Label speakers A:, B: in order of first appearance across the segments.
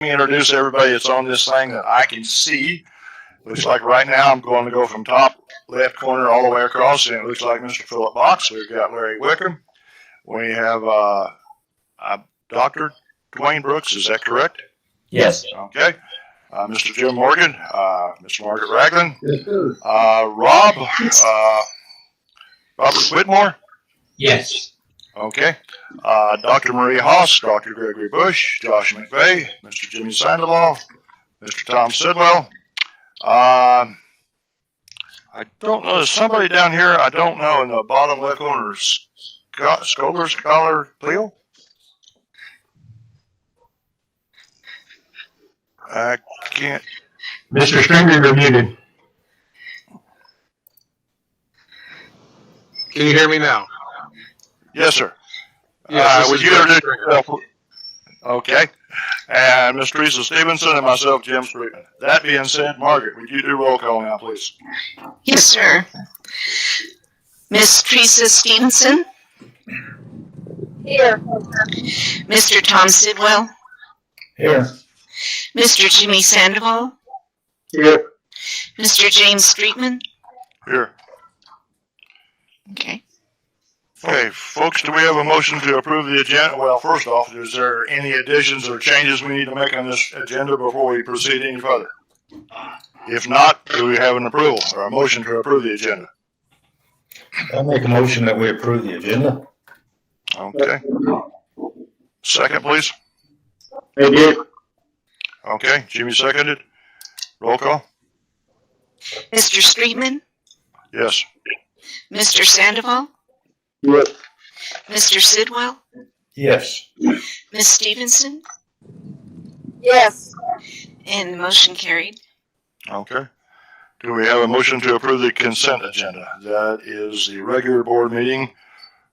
A: me introduce everybody that's on this thing that I can see. Looks like right now I'm going to go from top left corner all the way across, and it looks like Mr. Philip Box. We've got Larry Wickham. We have Dr. Dwayne Brooks. Is that correct?
B: Yes.
A: Okay. Mr. Jim Morgan, Mr. Margaret Ragland,
C: Yes, sir.
A: Robert Whitmore.
D: Yes.
A: Okay. Dr. Marie Haas, Dr. Gregory Bush, Josh McVeigh, Mr. Jimmy Sandoval, Mr. Tom Sidwell. I don't know. There's somebody down here. I don't know in the bottom left corner. Scholar Cleo? I can't.
D: Mr. Stringer, you're muted.
C: Can you hear me now?
A: Yes, sir.
C: Yes,
A: would you introduce yourself? Okay. And Ms. Teresa Stevenson and myself, Jim Streetman. That being said, Margaret, would you do roll call now, please?
E: Yes, sir. Miss Teresa Stevenson? Here. Mr. Tom Sidwell?
B: Here.
E: Mr. Jimmy Sandoval?
C: Here.
E: Mr. James Streetman?
A: Here.
E: Okay.
A: Okay, folks, do we have a motion to approve the agenda? Well, first off, is there any additions or changes we need to make on this agenda before we proceed any further? If not, do we have an approval or a motion to approve the agenda?
B: I'll make a motion that we approve the agenda.
A: Okay. Second, please.
C: I did.
A: Okay, Jimmy seconded. Roll call.
E: Mr. Streetman?
A: Yes.
E: Mr. Sandoval?
C: Yes.
E: Mr. Sidwell?
B: Yes.
E: Miss Stevenson?
F: Yes.
E: And the motion carried.
A: Okay. Do we have a motion to approve the consent agenda? That is the regular board meeting.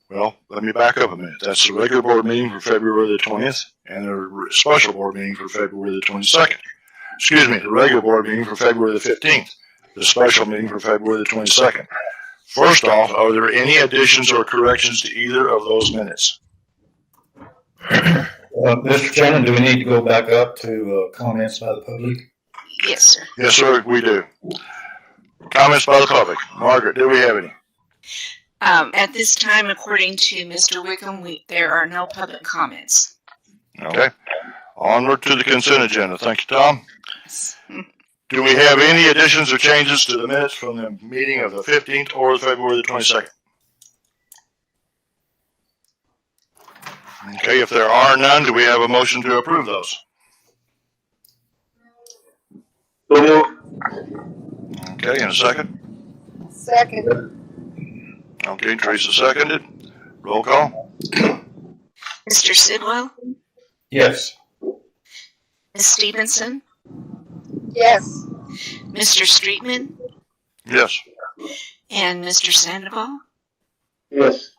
A: Well, let me back up a minute. That's the regular board meeting for February the 20th and the special board meeting for February the 22nd. Excuse me, the regular board meeting for February the 15th, the special meeting for February the 22nd. First off, are there any additions or corrections to either of those minutes?
B: Mr. Chairman, do we need to go back up to comments by the public?
E: Yes, sir.
A: Yes, sir, we do. Comments by the public. Margaret, do we have any?
E: At this time, according to Mr. Wickham, there are no public comments.
A: Okay. Onward to the consent agenda. Thank you, Tom. Do we have any additions or changes to the minutes from the meeting of the 15th or February the 22nd? Okay, if there are none, do we have a motion to approve those? Okay, and a second?
F: Second.
A: Okay, Teresa seconded. Roll call.
E: Mr. Sidwell?
B: Yes.
E: Miss Stevenson?
F: Yes.
E: Mr. Streetman?
A: Yes.
E: And Mr. Sandoval?
C: Yes.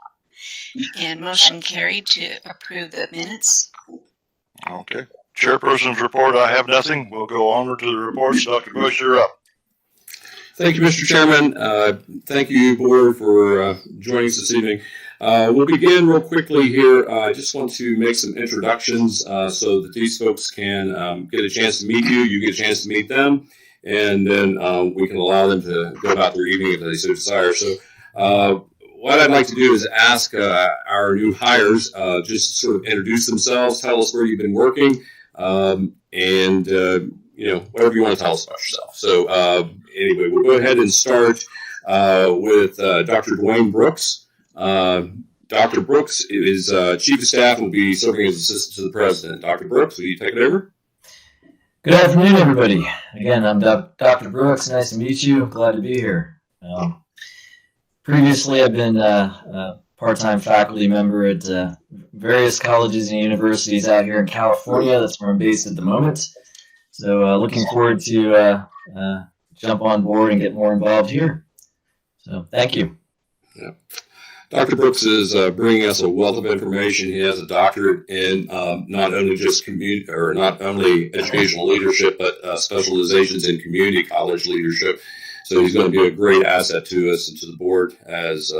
E: And motion carried to approve the minutes.
A: Okay. Chairperson's report, I have nothing. We'll go onward to the reports. Dr. Bush, you're up.
G: Thank you, Mr. Chairman. Thank you, Board, for joining us this evening. We'll begin real quickly here. I just want to make some introductions so that these folks can get a chance to meet you, you get a chance to meet them, and then we can allow them to go about their evening if they so desire. So what I'd like to do is ask our new hires just to sort of introduce themselves, tell us where you've been working, and whatever you want to tell us about yourself. So anyway, we'll go ahead and start with Dr. Dwayne Brooks. Dr. Brooks is Chief of Staff and will be serving as Assistant to the President. Dr. Brooks, will you take it over?
H: Good afternoon, everybody. Again, I'm Dr. Brooks. Nice to meet you. Glad to be here. Previously, I've been a part-time faculty member at various colleges and universities out here in California. That's where I'm based at the moment. So looking forward to jump on board and get more involved here. So thank you.
G: Yeah. Dr. Brooks is bringing us a wealth of information. He has a doctorate in not only just not only educational leadership, but specializations in community college leadership. So he's going to be a great asset to us and to the board as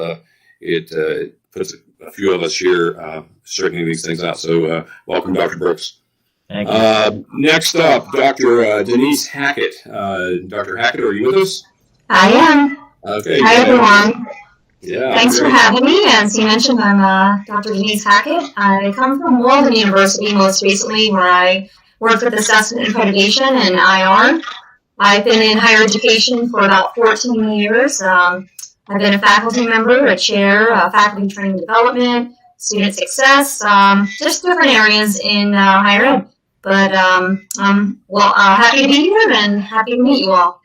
G: it puts a few of us here straightening these things out. So welcome, Dr. Brooks.
H: Thank you.
G: Next up, Dr. Denise Hackett. Dr. Hackett, are you with us?
I: I am.
G: Okay.
I: Hi, everyone.
G: Yeah.
I: Thanks
G: great.
I: for having me. As you mentioned, I'm Dr. Denise Hackett. I come from Walden University, most recently, where I worked with assessment and accreditation and IR. I've been in higher education for about 14 years. I've been a faculty member, a chair, faculty training development, student success, just different areas in higher ed. But happy to be here and happy to meet you all.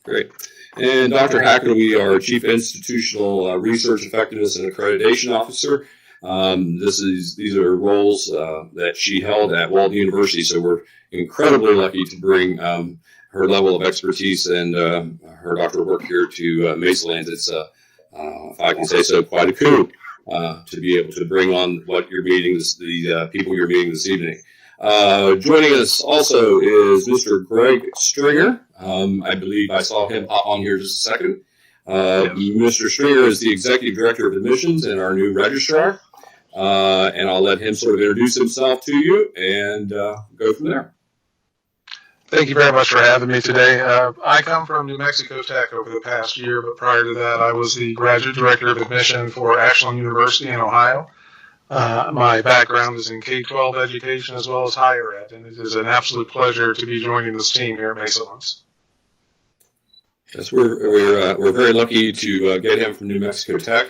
G: Great. And Dr. Hackett, we are Chief Institutional Research Effectiveness and Accreditation Officer. These are roles that she held at Walden University, so we're incredibly lucky to bring her level of expertise and her doctoral work here to Mesaland. It's, if I can say so, quite a coup to be able to bring on what you're meeting, the people you're meeting this evening. Joining us also is Mr. Greg Stringer. I believe I saw him pop on here just a second. Mr. Stringer is the Executive Director of Admissions and our new registrar. And I'll let him sort of introduce himself to you and go from there.
J: Thank you very much for having me today. I come from New Mexico Tech over the past year, but prior to that, I was the Graduate Director of Admission for Ashland University in Ohio. My background is in K-12 education as well as higher ed, and it is an absolute pleasure to be joining this team here at Mesaland.
G: Yes, we're very lucky to get him from New Mexico Tech,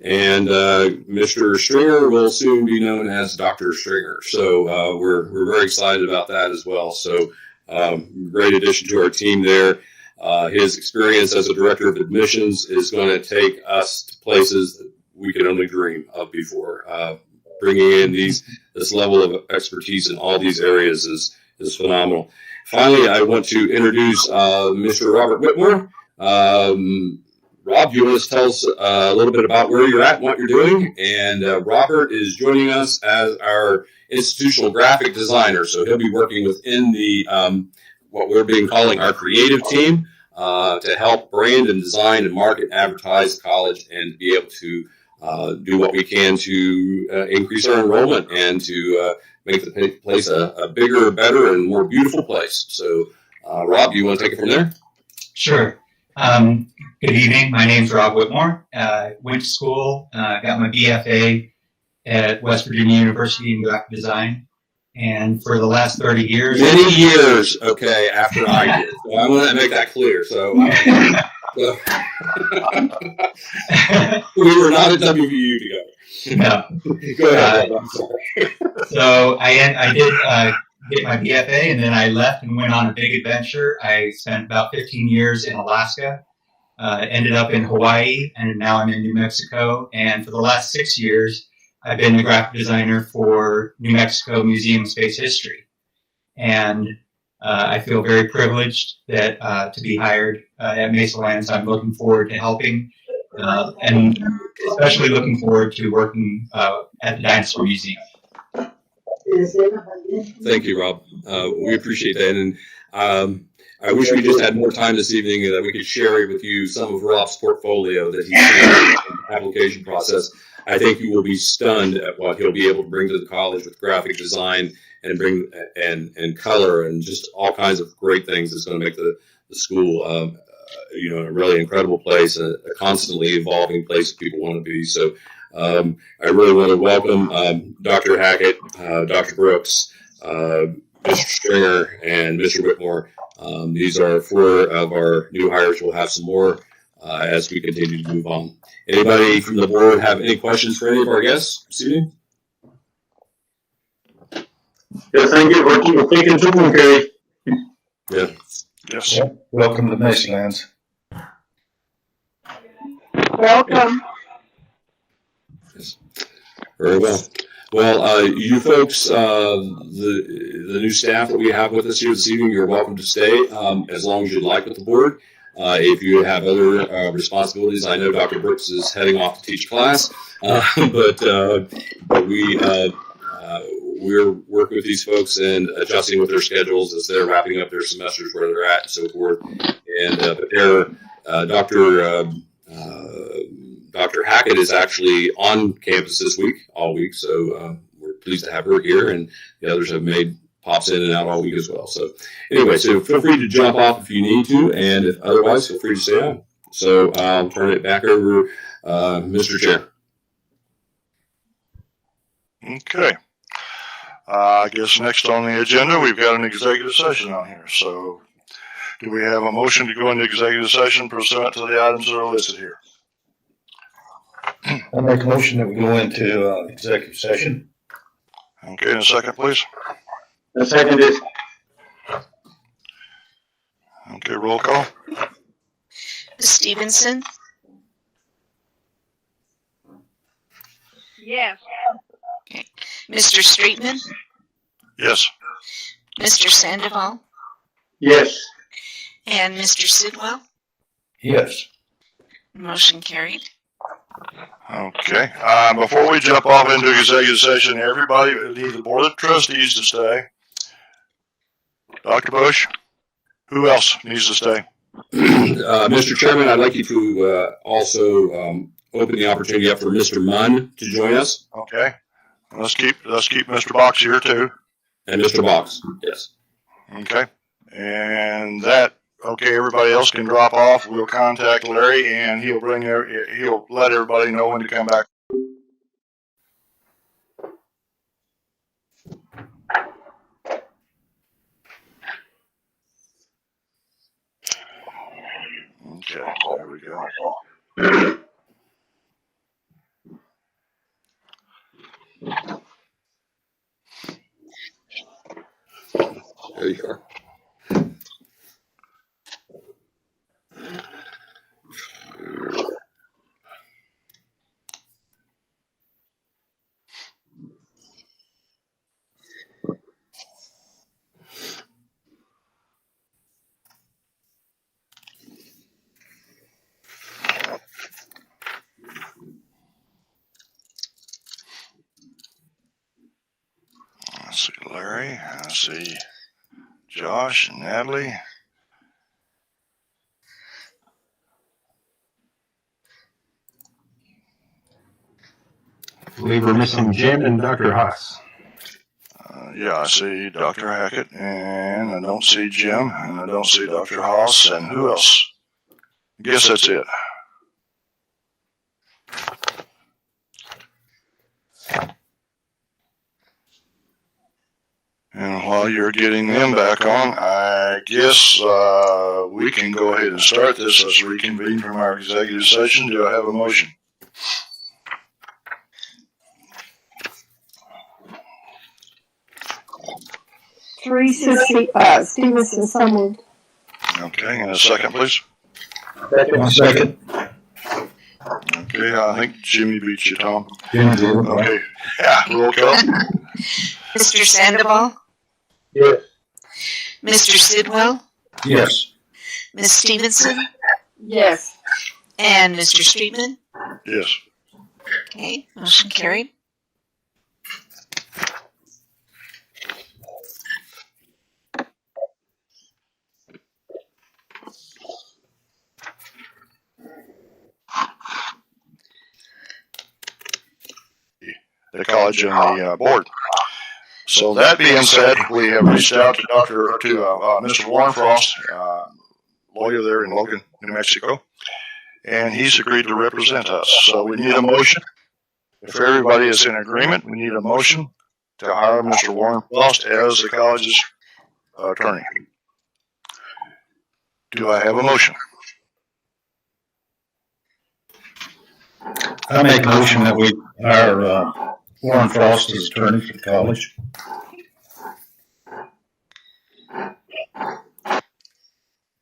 G: and Mr. Stringer will soon be known as Dr. Stringer. So we're very excited about that as well. So great addition to our team there. His experience as a director of admissions is going to take us to places that we could only dream of before. Bringing in this level of expertise in all these areas is phenomenal. Finally, I want to introduce Mr. Robert Whitmore. Rob, do you want to tell us a little bit about where you're at and what you're doing? And Robert is joining us as our institutional graphic designer. So he'll be working within the what we're being calling our creative team to help brand and design and market and advertise the college and be able to do what we can to increase our enrollment and to make the place a bigger, better, and more beautiful place. So, Rob, do you want to take it from there?
D: Sure. Good evening. My name's Rob Whitmore. Went to school, got my BFA at West Virginia University in graphic design. And for the last 30 years...
G: Many years, okay, after I did. So I want to make that clear. So... we were not at WVU together.
D: No.
G: Go ahead. I'm sorry.
D: So I did get my BFA, and then I left and went on a big adventure. I spent about 15 years in Alaska, ended up in Hawaii, and now I'm in New Mexico. And for the last 6 years, I've been a graphic designer for New Mexico Museum of Space History. And I feel very privileged that to be hired at Mesaland. So I'm looking forward to helping, and especially looking forward to working at the Dinosaur Museum.
G: Thank you, Rob. We appreciate that. And I wish we just had more time this evening that we could share with you some of Rob's portfolio that he's in the application process. I think you will be stunned at what he'll be able to bring to the college with graphic design and bring and color and just all kinds of great things that's going to make the school a really incredible place, a constantly evolving place that people want to be. So I really want to welcome Dr. Hackett, Dr. Brooks, Mr. Stringer, and Mr. Whitmore. These are 4 of our new hires. We'll have some more as we continue to move on. Anybody from the board have any questions for any of our guests this evening?
C: Yes, thank you for taking too long, Gary.
G: Yeah.
A: Yes.
B: Well, welcome to Mesaland.
F: Welcome.
G: Yes. Very well. Well, you folks, the new staff that we have with us here this evening, you're welcome to stay as long as you'd like with the board. If you have other responsibilities, I know Dr. Brooks is heading off to teach a class, but we're working with these folks and adjusting with their schedules as they're wrapping up their semesters where they're at and so forth. And but Dr. Hackett is actually on campus this week, all week, so we're pleased to have her here, and the others have made pops in and out all week as well. So anyway, so feel free to jump off if you need to, and if otherwise, feel free to stay on. So I'll turn it back over, Mr. Chair.
A: Okay. I guess next on the agenda, we've got an executive session on here. So do we have a motion to go into executive session pursuant to the items that are listed here?
B: I'll make a motion that we go into executive session.
A: Okay, in a second, please.
C: I second it.
A: Okay, roll call.
E: Ms. Stevenson,
F: Yes.
E: Mr. Streetman,
A: Yes.
E: Mr. Sandoval,
C: Yes.
E: and Mr. Sidwell.
B: Yes.
E: Motion carried.
A: Okay. Before we jump off into executive session, everybody need the Board of Trustees to stay. Dr. Bush, who else needs to stay?
G: Mr. Chairman, I'd like you to also open the opportunity up for Mr. Munn to join us,
A: Okay. Let's keep Mr. Box here too.
G: and Mr. Box. Yes.
A: Okay. And that, okay, everybody else can drop off. We'll contact Larry and he'll let everybody know when to come back. Okay, there we go.
G: There you are.
A: I see Larry. I see Josh and Natalie.
J: I believe we're missing Jim and Dr. Haas.
A: Yeah, I see Dr. Hackett, and I don't see Jim, and I don't see Dr. Haas, and who else? I guess that's it. And while you're getting them back on, I guess we can go ahead and start this. Let's reconvene from our executive session. Do I have a motion?
F: Teresa Stevenson, so moved.
A: Okay, and a second, please.
B: One second.
A: Okay, I think Jimmy beat you, Tom.
B: Jim did.
A: Okay, yeah, roll call.
E: Mr. Sandoval,
C: Yes.
E: Mr. Sidwell,
B: Yes.
E: Ms. Stevenson,
F: Yes.
E: and Mr. Streetman.
A: Yes.
E: Okay, motion carried.
A: The college and the board. So that being said, we have reached out to Mr. Warren Frost, lawyer there in Logan, New Mexico, and he's agreed to represent us. So we need a motion. If everybody is in agreement, we need a motion to hire Mr. Warren Frost as the college's attorney. Do I have a motion?
B: I make a motion that we hire Warren Frost as attorney for the college.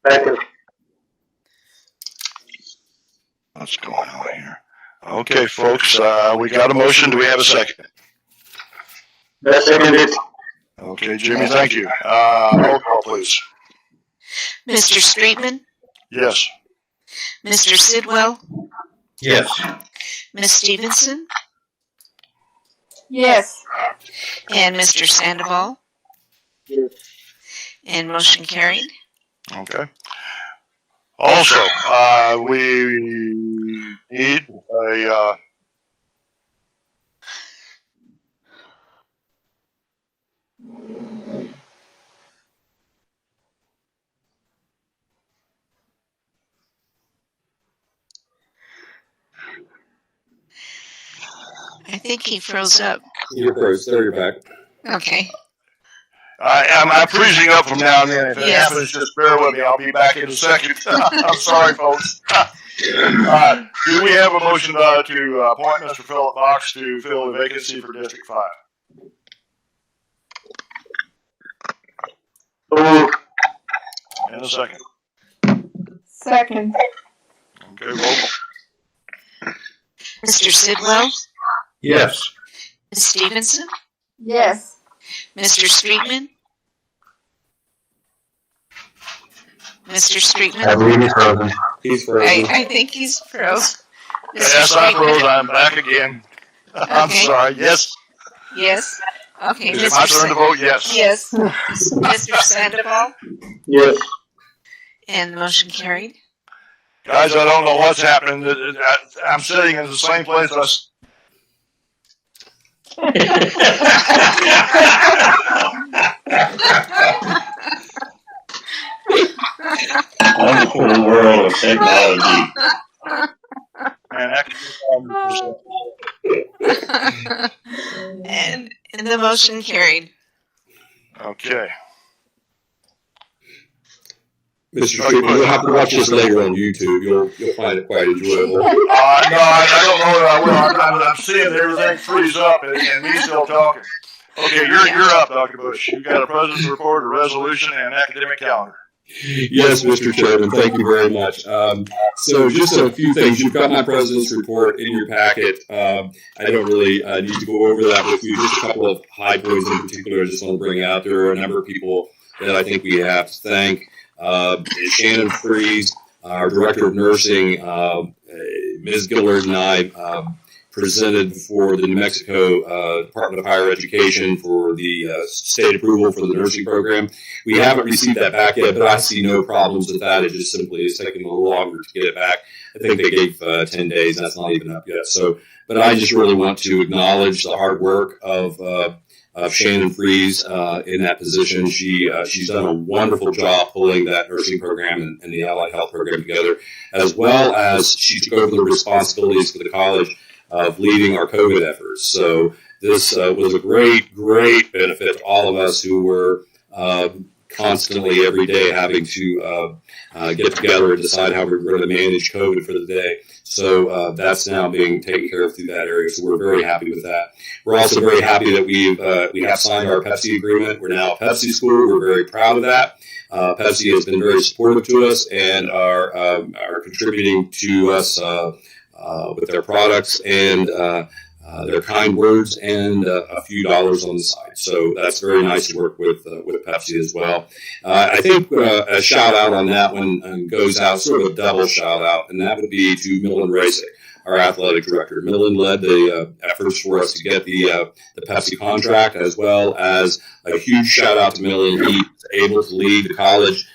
C: Second.
A: What's going on here? Okay, folks, we got a motion. Do we have a second?
C: I second it.
A: Okay, Jimmy, thank you. Roll call, please.
E: Mr. Streetman,
A: Yes.
E: Mr. Sidwell,
B: Yes.
E: Ms. Stevenson,
F: Yes.
E: and Mr. Sandoval.
C: Yes.
E: And motion carried.
A: Okay. Also, we need a
E: I think he froze up.
G: You're froze. There, you're back.
E: Okay.
A: I'm freezing up from now and then. If it
E: Yes.
A: happens, just bear with me. I'll be back in a second. I'm sorry, folks. Do we have a motion to appoint Mr. Philip Box to fill the vacancy for District 5? And a second.
F: Second.
A: Okay, roll.
E: Mr. Sidwell,
B: Yes.
E: Ms. Stevenson,
F: Yes.
E: Mr. Streetman, Mr.
C: I
E: Streetman.
C: believe he's frozen.
G: He's frozen.
E: I think he's froze. Mr.
A: Yes, I froze.
E: Streetman.
A: I'm back again. I'm
E: Okay.
A: sorry. Yes.
E: Yes. Okay.
A: Is it my turn to vote? Yes.
E: Yes. Mr. Sandoval,
C: Yes.
E: and the motion carried.
A: Guys, I don't know what's happening. I'm sitting in the same place as
B: Wonderful world of technology.
E: and the motion carried.
A: Okay.
G: Mr. Streetman, you'll have to watch this later on YouTube. You'll find it quite enjoyable.
A: No, I don't know that I will. I'm seeing everything freeze up and me still talking. Okay, you're up, Dr. Bush. You've got a president's report, a resolution, and an academic calendar.
G: Yes, Mr. Chairman, thank you very much. So just a few things. You've got my president's report in your packet. I don't really need to go over that with you. Just a couple of high points in particular I just want to bring out. There are a number of people that I think we have to thank. Shannon Freeze, our Director of Nursing, Ms. Gillard and I presented for the New Mexico Department of Higher Education for the state approval for the nursing program. We haven't received that back yet, but I see no problems with that. It just simply is taking a little longer to get it back. I think they gave 10 days. That's not even up yet. So, but I just really want to acknowledge the hard work of Shannon Freeze in that position. She's done a wonderful job pulling that nursing program and the allied health program together, as well as she took over the responsibilities for the college of leading our COVID efforts. So this was a great benefit to all of us who were constantly every day having to get together and decide how we were going to manage COVID for the day. So that's now being taken care of through that area. So we're very happy with that. We're also very happy that we have signed our Pepsi agreement. We're now a Pepsi school. We're very proud of that. Pepsi has been very supportive to us and are contributing to us with their products and their kind words and a few dollars on the side. So that's very nice to work with Pepsi as well. I think a shout out on that one goes out, sort of a double shout out, and that would be to Millen Racek, our athletic director. Millen led the efforts for us to get the Pepsi contract, as well as a huge shout out to Millen. He was able to lead the college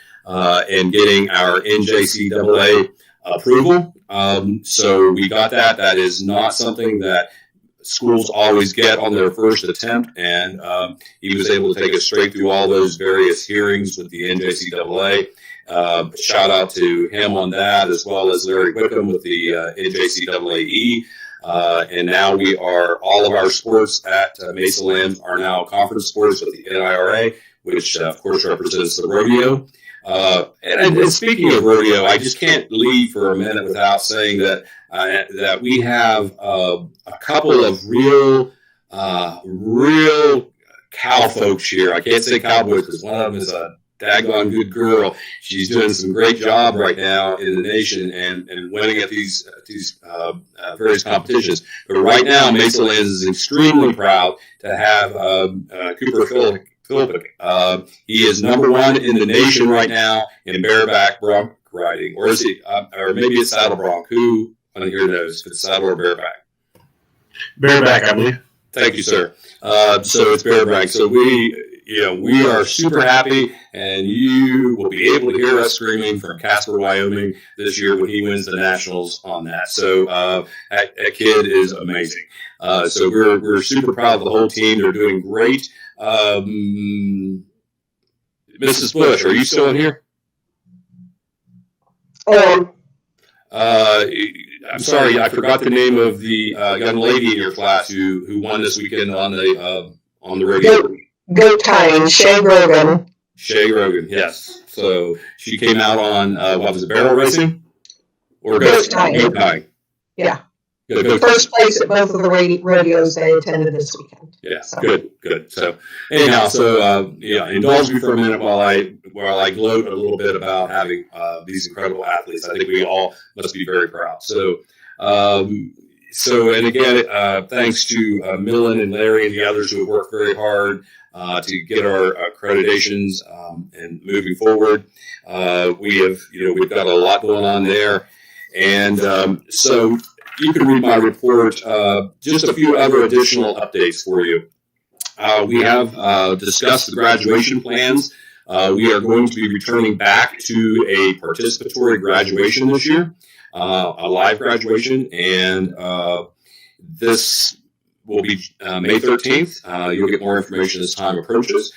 G: in getting our NJCAA approval. So we got that. That is not something that schools always get on their first attempt, and he was able to take us straight through all those various hearings with the NJCAA. Shout out to him on that, as well as Larry Wickham with the NJCAE. And now all of our sports at Mesa Land are now conference sports with the NIRA, which of course represents the rodeo. And speaking of rodeo, I just can't leave for a minute without saying that that we have a couple of real cow folks here. I can't say cowboys because one of them is a daggone good girl. She's doing some great job right now in the nation and winning at these various competitions. But right now, Mesa Lands is extremely proud to have Cooper Phillips. He is #1 in the nation right now in bareback bronc riding, or is he? Or maybe it's saddle bronc. Who on here knows if it's saddle or bareback?
B: Bareback, I believe.
G: Thank you, sir. So it's bareback. So we are super happy, and you will be able to hear us screaming from Casper, Wyoming this year when he wins the nationals on that. So that kid is amazing. So we're super proud of the whole team. They're doing great. Mrs. Bush, are you still in here? I'm sorry, I forgot the name of the young lady in your class who won this weekend on the radio.
K: Goat tying, Shay Grogan.
G: Shay Grogan, yes. So she came out on what was it, barrel racing or goat tying? Goat tying.
K: Yeah.
G: Good.
K: First place at both of the rodeos they attended this weekend.
G: Yeah, so. Good. So anyhow, indulge me for a minute while I gloat a little bit about having these incredible athletes. I think we all must be very proud. So and again, thanks to Millen and Larry and the others who have worked very hard to get our accreditations and moving forward. We've got a lot going on there, and so. You can read my report. Just a few other additional updates for you. We have discussed the graduation plans. We are going to be returning back to a participatory graduation this year, a live graduation, and this will be May 13th. You'll get more information as time approaches.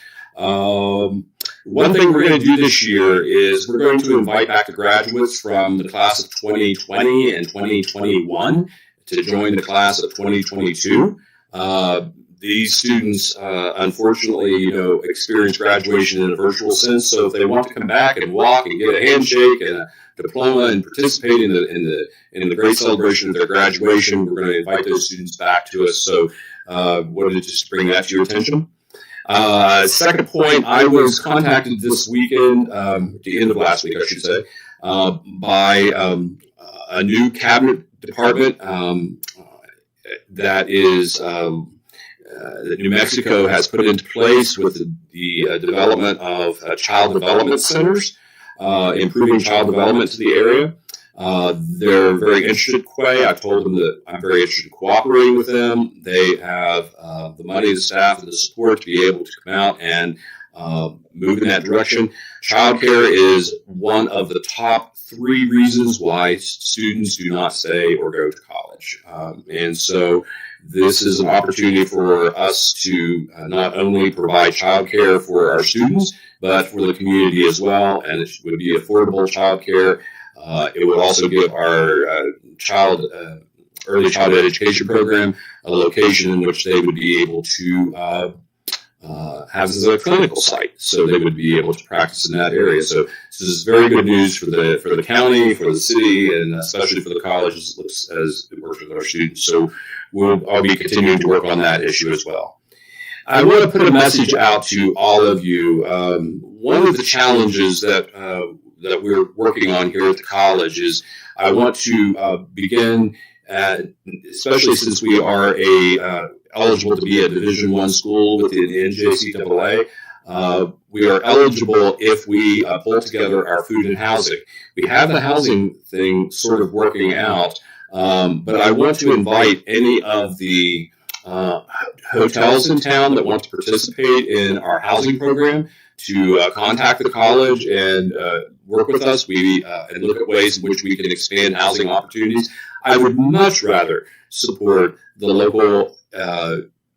G: One thing we're going to do this year is we're going to invite back the graduates from the class of 2020 and 2021 to join the class of 2022. These students, unfortunately, experience graduation in a virtual sense. So if they want to come back and walk and get a handshake and a diploma and participate in the great celebration of their graduation, we're going to invite those students back to us. So wanted to just bring that to your attention. Second point, I was contacted this weekend, at the end of last week, I should say, by a new cabinet department that is that New Mexico has put into place with the development of child development centers, improving child development to the area. They're very interested, Quay. I told them that I'm very interested in cooperating with them. They have the money, the staff, and the support to be able to come out and move in that direction. Childcare is one of the top 3 reasons why students do not stay or go to college. And so this is an opportunity for us to not only provide childcare for our students, but for the community as well. And it would be affordable childcare. It would also give our early childhood education program a location in which they would be able to have as a clinical site, so they would be able to practice in that area. So this is very good news for the county, for the city, and especially for the college as it works with our students. So I'll be continuing to work on that issue as well. I want to put a message out to all of you. One of the challenges that we're working on here at the college is I want to begin, especially since we are eligible to be a Division I school within NJCAA. We are eligible if we pull together our food and housing. We have the housing thing sort of working out, but I want to invite any of the hotels in town that want to participate in our housing program to contact the college and work with us. And look at ways in which we can expand housing opportunities. I would much rather support the local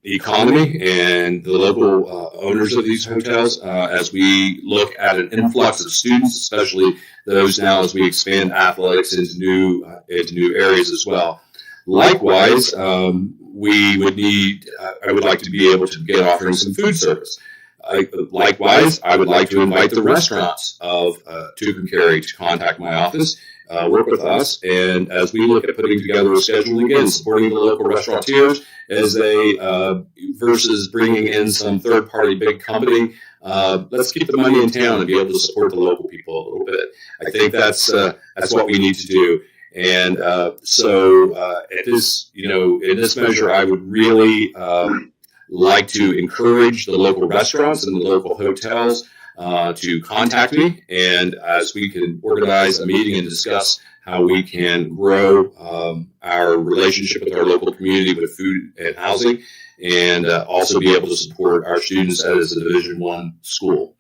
G: economy and the local owners of these hotels as we look at an influx of students, especially those now as we expand athletics into new areas as well. Likewise, we would need. I would like to be able to begin offering some food service. Likewise, I would like to invite the restaurants of Tucumcari to contact my office, work with us, and as we look at putting together a schedule, again, supporting the local restaurateurs as they, versus bringing in some third-party big company, let's keep the money in town and be able to support the local people a little bit. I think that's what we need to do. And so at this, in this measure, I would really like to encourage the local restaurants and the local hotels to contact me, and as we can organize a meeting and discuss how we can grow our relationship with our local community with food and housing, and also be able to support our students as a Division I school.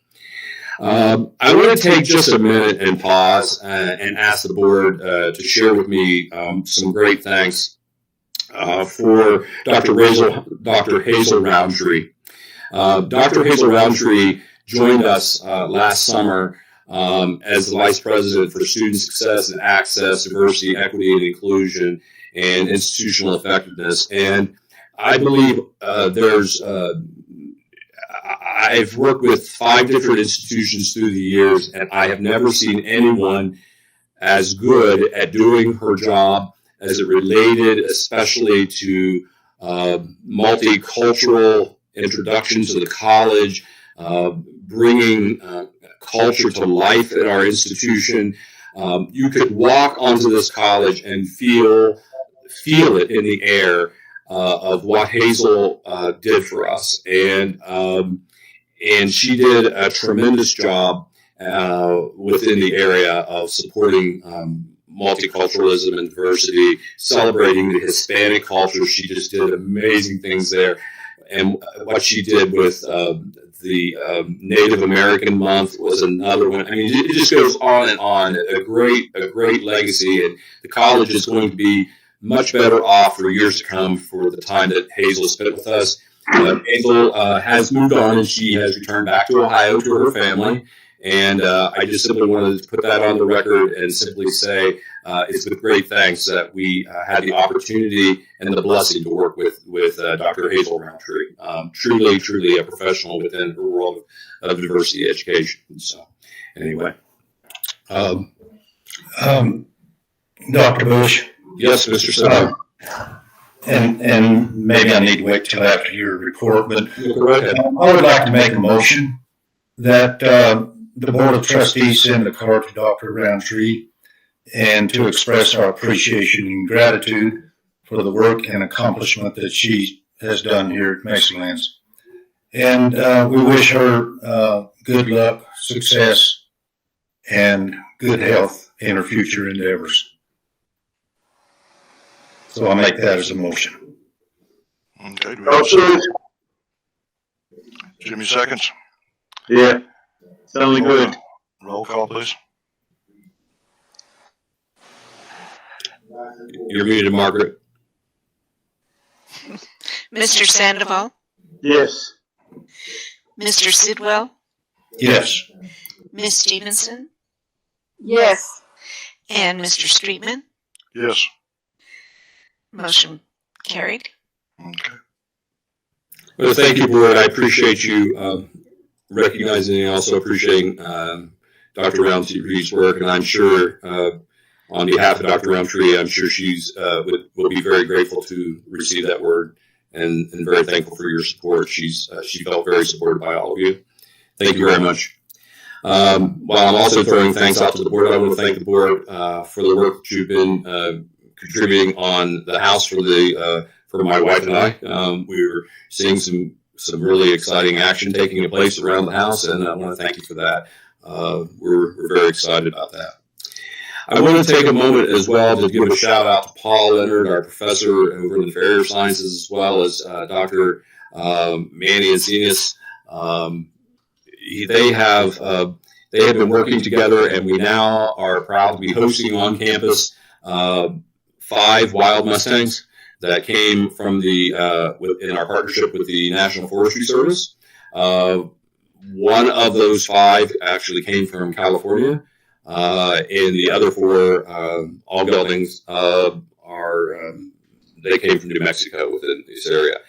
G: I want to take just a minute and pause and ask the board to share with me some great thanks for Dr. Hazel Roundtree. Dr. Hazel Roundtree joined us last summer as the Vice President for Student Success and Access, Diversity, Equity, and Inclusion, and Institutional Effectiveness. And I believe I've worked with 5 different institutions through the years, and I have never seen anyone as good at doing her job as it related especially to multicultural introduction to the college, bringing culture to life at our institution. You could walk onto this college and feel it in the air of what Hazel did for us, and she did a tremendous job within the area of supporting multiculturalism and diversity, celebrating the Hispanic culture. She just did amazing things there, and what she did with the Native American Month was another one. I mean, it just goes on and on. A great legacy, and the college is going to be much better off for years to come for the time that Hazel spent with us. Hazel has moved on, and she has returned back to Ohio to her family. And I just simply wanted to put that on the record and simply say it's with great thanks that we had the opportunity and the blessing to work with Dr. Hazel Roundtree. Truly a professional within her world of diversity education. So anyway.
B: Dr. Bush.
G: Yes, Mr. Sutton.
B: And maybe I need to wait till after your report, but
G: Go ahead.
B: I would like to make a motion that the Board of Trustees send a card to Dr. Roundtree and to express our appreciation and gratitude for the work and accomplishment that she has done here at Mexicanlands. And we wish her good luck, success, and good health in her future endeavors. So I'll make that as a motion.
A: Okay. Do we have a second? Jimmy seconds.
C: Yeah. Sounding good.
A: Roll call, please.
G: You're muted, Margaret.
E: Mr. Sandoval,
C: Yes.
E: Mr. Sidwell,
B: Yes.
E: Ms. Stevenson,
F: Yes.
E: and Mr. Streetman.
A: Yes.
E: Motion carried.
A: Okay.
G: Well, thank you, Board. I appreciate you recognizing and also appreciating Dr. Roundtree's work, and I'm sure on behalf of Dr. Roundtree, I'm sure she's will be very grateful to receive that word and very thankful for your support. She felt very supported by all of you. Thank you very much. While I'm also throwing thanks out to the board, I want to thank the board for the work that you've been contributing on the house for my wife and I. We were seeing some really exciting action taking place around the house, and I want to thank you for that. We're very excited about that. I want to take a moment as well to give a shout out to Paul Leonard, our professor over in the Farrier Sciences, as well as Dr. Manny Encinas. They have been working together, and we now are proud to be hosting on campus 5 wild Mustangs that came from in our partnership with the National Forestry Service. One of those 5 actually came from California, and the other 4 all geldings they came from New Mexico within this area.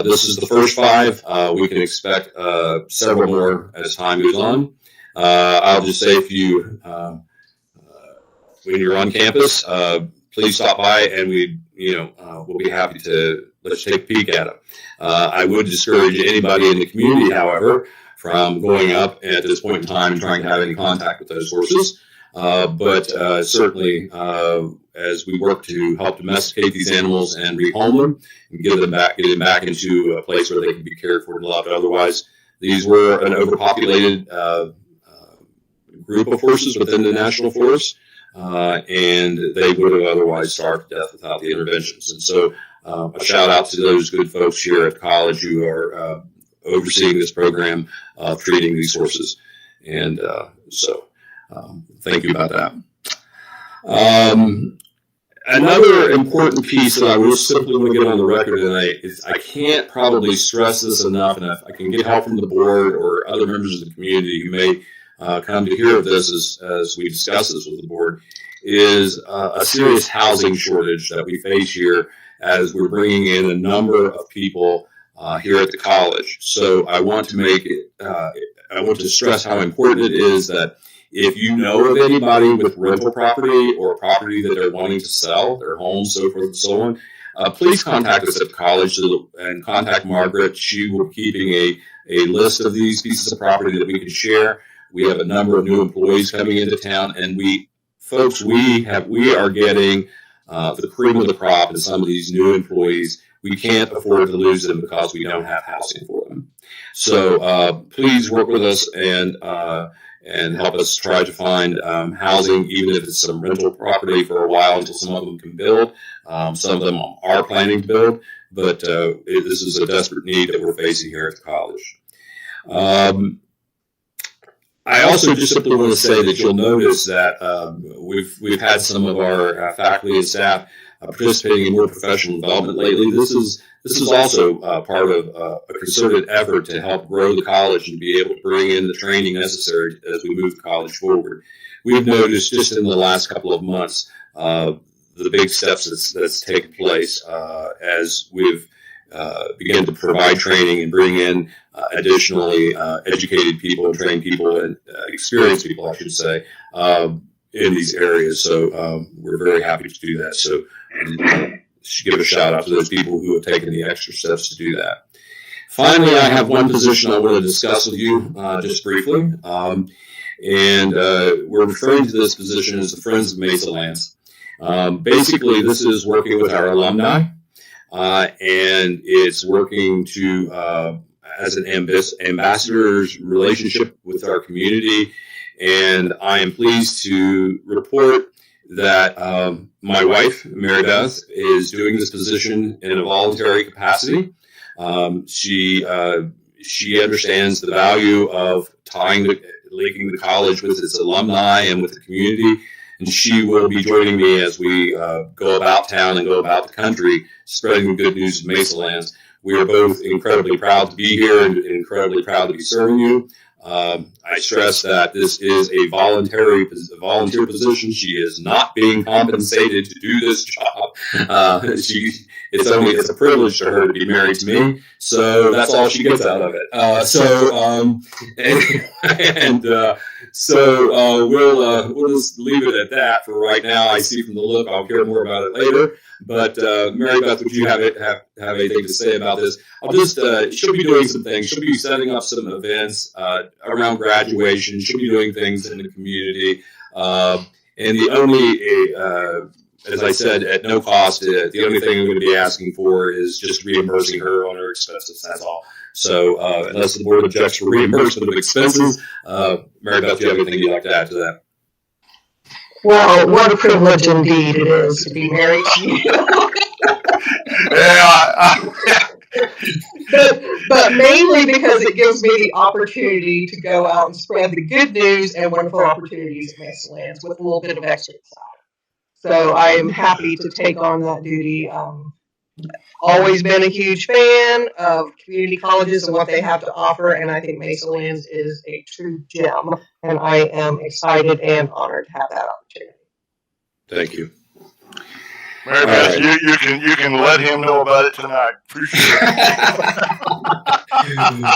G: This is the first 5. We can expect several more as time goes on. I'll just say when you're on campus, please stop by, and we'll be happy to let's take a peek at them. I would discourage anybody in the community, however, from going up at this point in time and trying to have any contact with those horses. But certainly, as we work to help domesticate these animals and rehome them and get them back into a place where they can be cared for and loved. Otherwise, these were an overpopulated group of horses within the national forest. And they would have otherwise starved to death without the interventions. And so a shout out to those good folks here at college who are overseeing this program of treating these horses. And so thank you about that. Another important piece that I would simply want to get on the record tonight is I can't probably stress this enough, and if I can get help from the board or other members of the community who may come to hear of this as we discuss this with the board, is a serious housing shortage that we face here as we're bringing in a number of people here at the college. So I want to stress how important it is that if you know of anybody with rental property or property that they're wanting to sell, their home, so forth and so on, please contact us at the college and contact Margaret. She will be keeping a list of these pieces of property that we can share. We have a number of new employees coming into town, and we are getting the cream of the crop in some of these new employees. We can't afford to lose them because we don't have housing for them. So please work with us and help us try to find housing, even if it's some rental property for a while until some of them can build. Some of them are planning to build, but this is a desperate need that we're facing here at the college. I also just simply want to say that you'll notice that we've had some of our faculty and staff participating in more professional development lately. This is also part of a concerted effort to help grow the college and be able to bring in the training necessary as we move the college forward. We've noticed just in the last couple of months the big steps that's taken place as we've began to provide training and bring in additionally educated people and trained people and experienced people, I should say, in these areas. So we're very happy to do that. So should give a shout out to those people who have taken the extra steps to do that. Finally, I have one position I want to discuss with you just briefly. And we're referring to this position as the Friends of Mesa Lands. Basically, this is working with our alumni. And it's working to as an ambassador's relationship with our community. And I am pleased to report that my wife, Mary Beth, is doing this position in a voluntary capacity. She understands the value of linking the college with its alumni and with the community. And she will be joining me as we go about town and go about the country, spreading the good news of Mesa Lands. We are both incredibly proud to be here and incredibly proud to be serving you. I stress that this is a volunteer position. She is not being compensated to do this job. It's a privilege to her to be married to me, so that's all she gets out of it. We'll just leave it at that for right now. I see from the look I'll hear more about it later. But Mary Beth, would you have anything to say about this? She'll be doing some things. She'll be setting up some events around graduation. She'll be doing things in the community. And the only, as I said, at no cost, the only thing I'm going to be asking for is just reimbursing her on her expenses. That's all. So unless the board objects for reimbursement of expenses, Mary Beth, do you have anything you'd like to add to that?
K: Well, what a privilege indeed it is to be married to you. But mainly because it gives me the opportunity to go out and spread the good news and wonderful opportunities at Mesa Lands with a little bit of extra side. So I am happy to take on that duty. Always been a huge fan of community colleges and what they have to offer, and I think Mesa Lands is a true gem, and I am excited and honored to have that opportunity.
G: Thank you.
A: Mary Beth, you can let him know about it tonight. Appreciate it.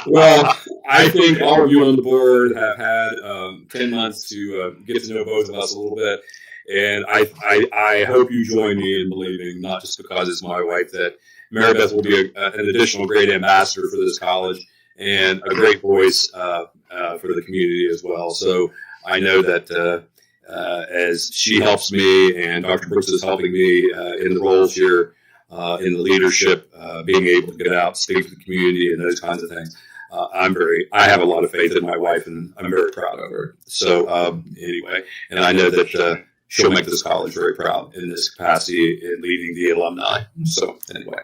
G: Well, I think all of you on the board have had 10 months to get to know both of us a little bit. And I hope you join me in believing, not just because it's my wife, that Mary Beth will be an additional great ambassador for this college and a great voice for the community as well. So I know that as she helps me and Dr. Brooks is helping me in the roles here in the leadership, being able to get out, speak to the community and those kinds of things. I have a lot of faith in my wife and I'm very proud of her. So anyway, and I know that she'll make this college very proud in this capacity in leading the alumni. So anyway.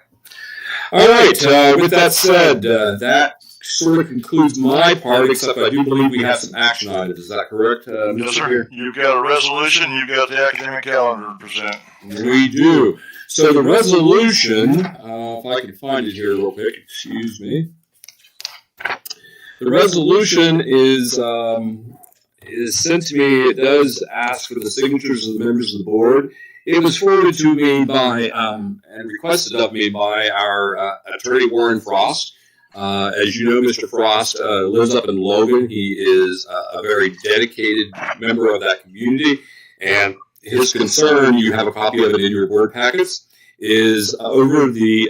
G: All right. With that said, that sort of concludes my part, except I do believe we have some action items. Is that correct?
A: Yes, sir. You've got a resolution. You've got the academic calendar to present.
G: We do. So the resolution, if I can find it here real quick, excuse me. The resolution is is sent to me. It does ask for the signatures of the members of the board. It was forwarded to me by and requested of me by our attorney Warren Frost. As you know, Mr. Frost lives up in Logan. He is a very dedicated member of that community, and his concern, you have a copy of it in your board packets, is over the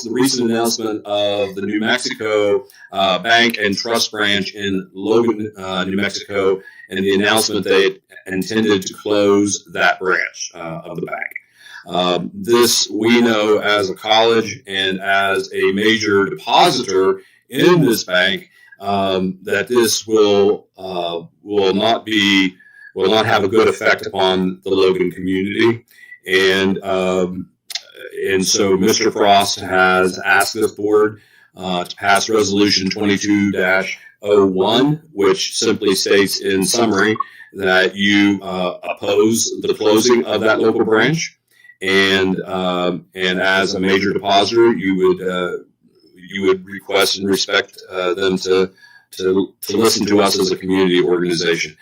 G: recent announcement of the New Mexico Bank and Trust branch in Logan, New Mexico, and the announcement they intended to close that branch of the bank. This we know as a college and as a major depositor in this bank that this will not have a good effect upon the Logan community, and so Mr. Frost has asked this board to pass Resolution 22-01, which simply states in summary that you oppose the closing of that local branch. And as a major depositor, you would request and respect them to listen to us as a community organization.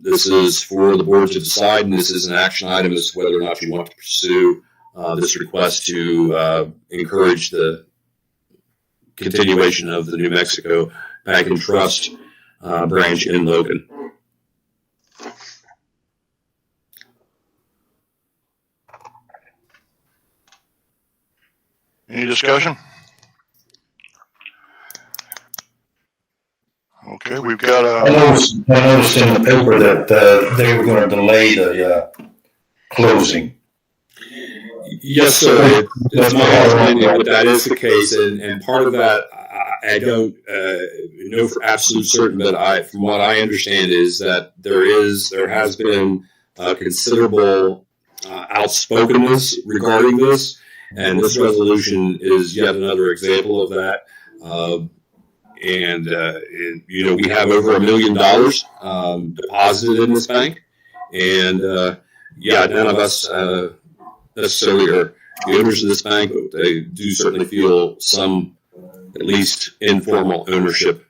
G: This is for the board to decide, and this is an action item as to whether or not you want to pursue this request to encourage the continuation of the New Mexico Bank and Trust branch in Logan.
A: Any discussion? Okay, we've got
B: I noticed in the paper that they were going to delay the closing.
G: Yes, sir. It's my understanding that that is the case, and part of that I don't know for absolute certain, but from what I understand is that there has been considerable outspokenness regarding this, and this resolution is yet another example of that. And we have over $1 million deposited in this bank, and none of us necessarily are the owners of this bank, but they do certainly feel some, at least informal ownership,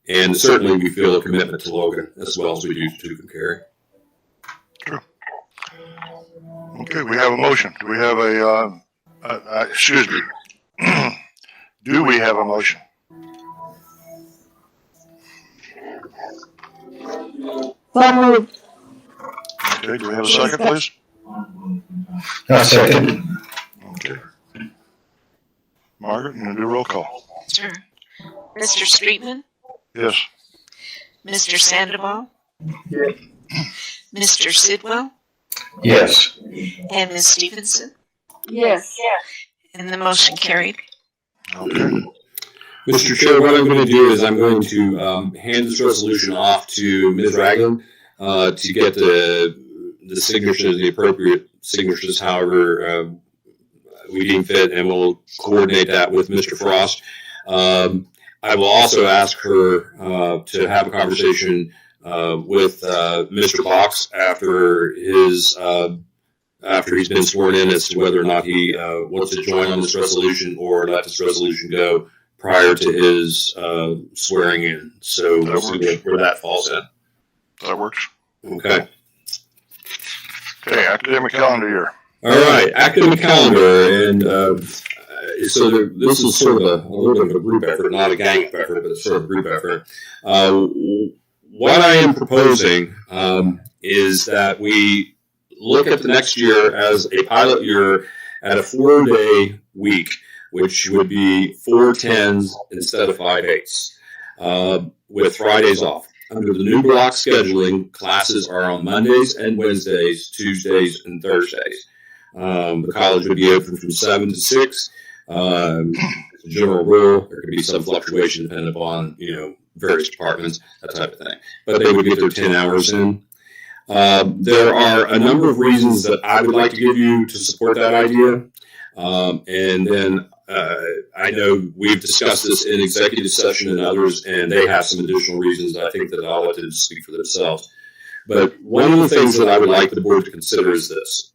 G: and certainly we feel a commitment to Logan as well as we do to Cary.
A: True. Okay, we have a motion. Do we have excuse me. Do we have a motion?
F: So moved.
A: Okay, do we have a second, please?
B: A second.
A: Okay. Margaret, you going to do a roll call?
E: Sure. Mr. Streetman?
A: Yes.
E: Mr. Sandoval?
C: Yes.
E: Mr. Sidwell?
B: Yes.
E: And Ms. Stevenson?
F: Yes.
E: And the motion carried.
A: Okay.
G: Mr. Chair, what I'm going to do is I'm going to hand this resolution off to Ms. Ragland to get the signatures, the appropriate signatures, however we deem fit, and we'll coordinate that with Mr. Frost. I will also ask her to have a conversation with Mr. Box after he's been sworn in as to whether or not he wants to join on this resolution or let this resolution go prior to his swearing in. So we'll see where that falls in.
A: That works.
G: Okay.
A: Okay, academic calendar year.
G: All right, academic calendar, and so this is sort of a little bit of a group effort, not a gang effort, but it's sort of a group effort. What I am proposing is that we look at the next year as a pilot year at a 4-day week, which would be 4 10s instead of 5 8s, with Fridays off. Under the new block scheduling, classes are on Mondays and Wednesdays, Tuesdays and Thursdays. The college would be open from 7 to 6. It's a general rule. There could be some fluctuation depending upon, various departments, that type of thing. But they would get their 10 hours in. There are a number of reasons that I would like to give you to support that idea. And then I know we've discussed this in executive session and others, and they have some additional reasons that I think that I'll let them speak for themselves. But one of the things that I would like the board to consider is this.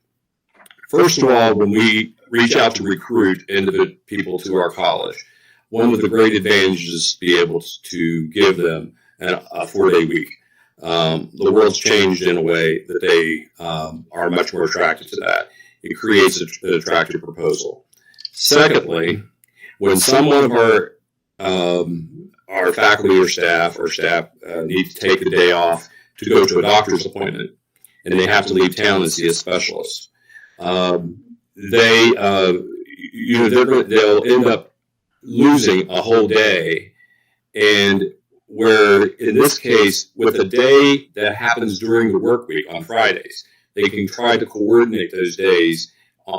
G: First of all, when we reach out to recruit individual people to our college, one of the great advantages is to be able to give them a 4-day week. the world's changed in a way that they are much more attracted to that. It creates an attractive proposal. Secondly, when someone of our faculty or staff need to take the day off to go to a doctor's appointment, and they have to leave town and see a specialist, they'll end up losing a whole day. And where in this case, with a day that happens during the work week on Fridays, they can try to coordinate those days,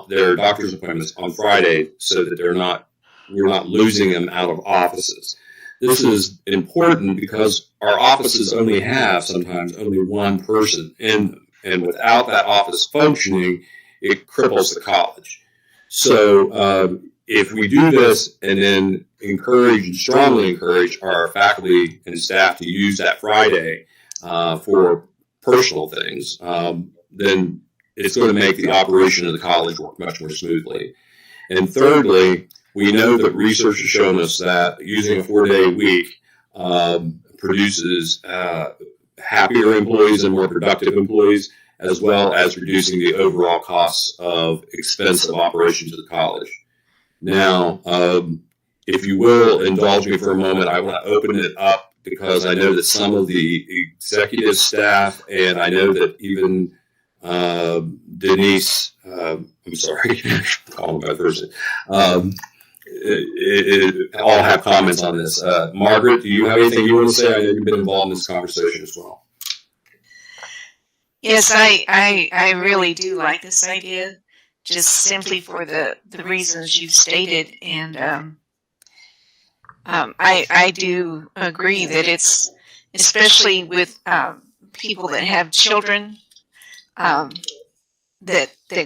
G: their doctor's appointments on Friday, so that we're not losing them out of offices. This is important because our offices only have sometimes only one person in them, and without that office functioning, it cripples the college. So if we do this and then strongly encourage our faculty and staff to use that Friday for personal things, then it's going to make the operation of the college work much more smoothly. And thirdly, we know that research has shown us that using a 4-day week produces happier employees and more productive employees, as well as reducing the overall costs of expensive operations of the college. Now, if you will indulge me for a moment, I want to open it up because I know that some of the executive staff, and I know that even Denise, I'm sorry, calling by person, all have comments on this. Margaret, do you have anything you want to say? I know you've been involved in this conversation as well.
E: Yes, I really do like this idea, just simply for the reasons you've stated. And I do agree that it's, especially with people that have children that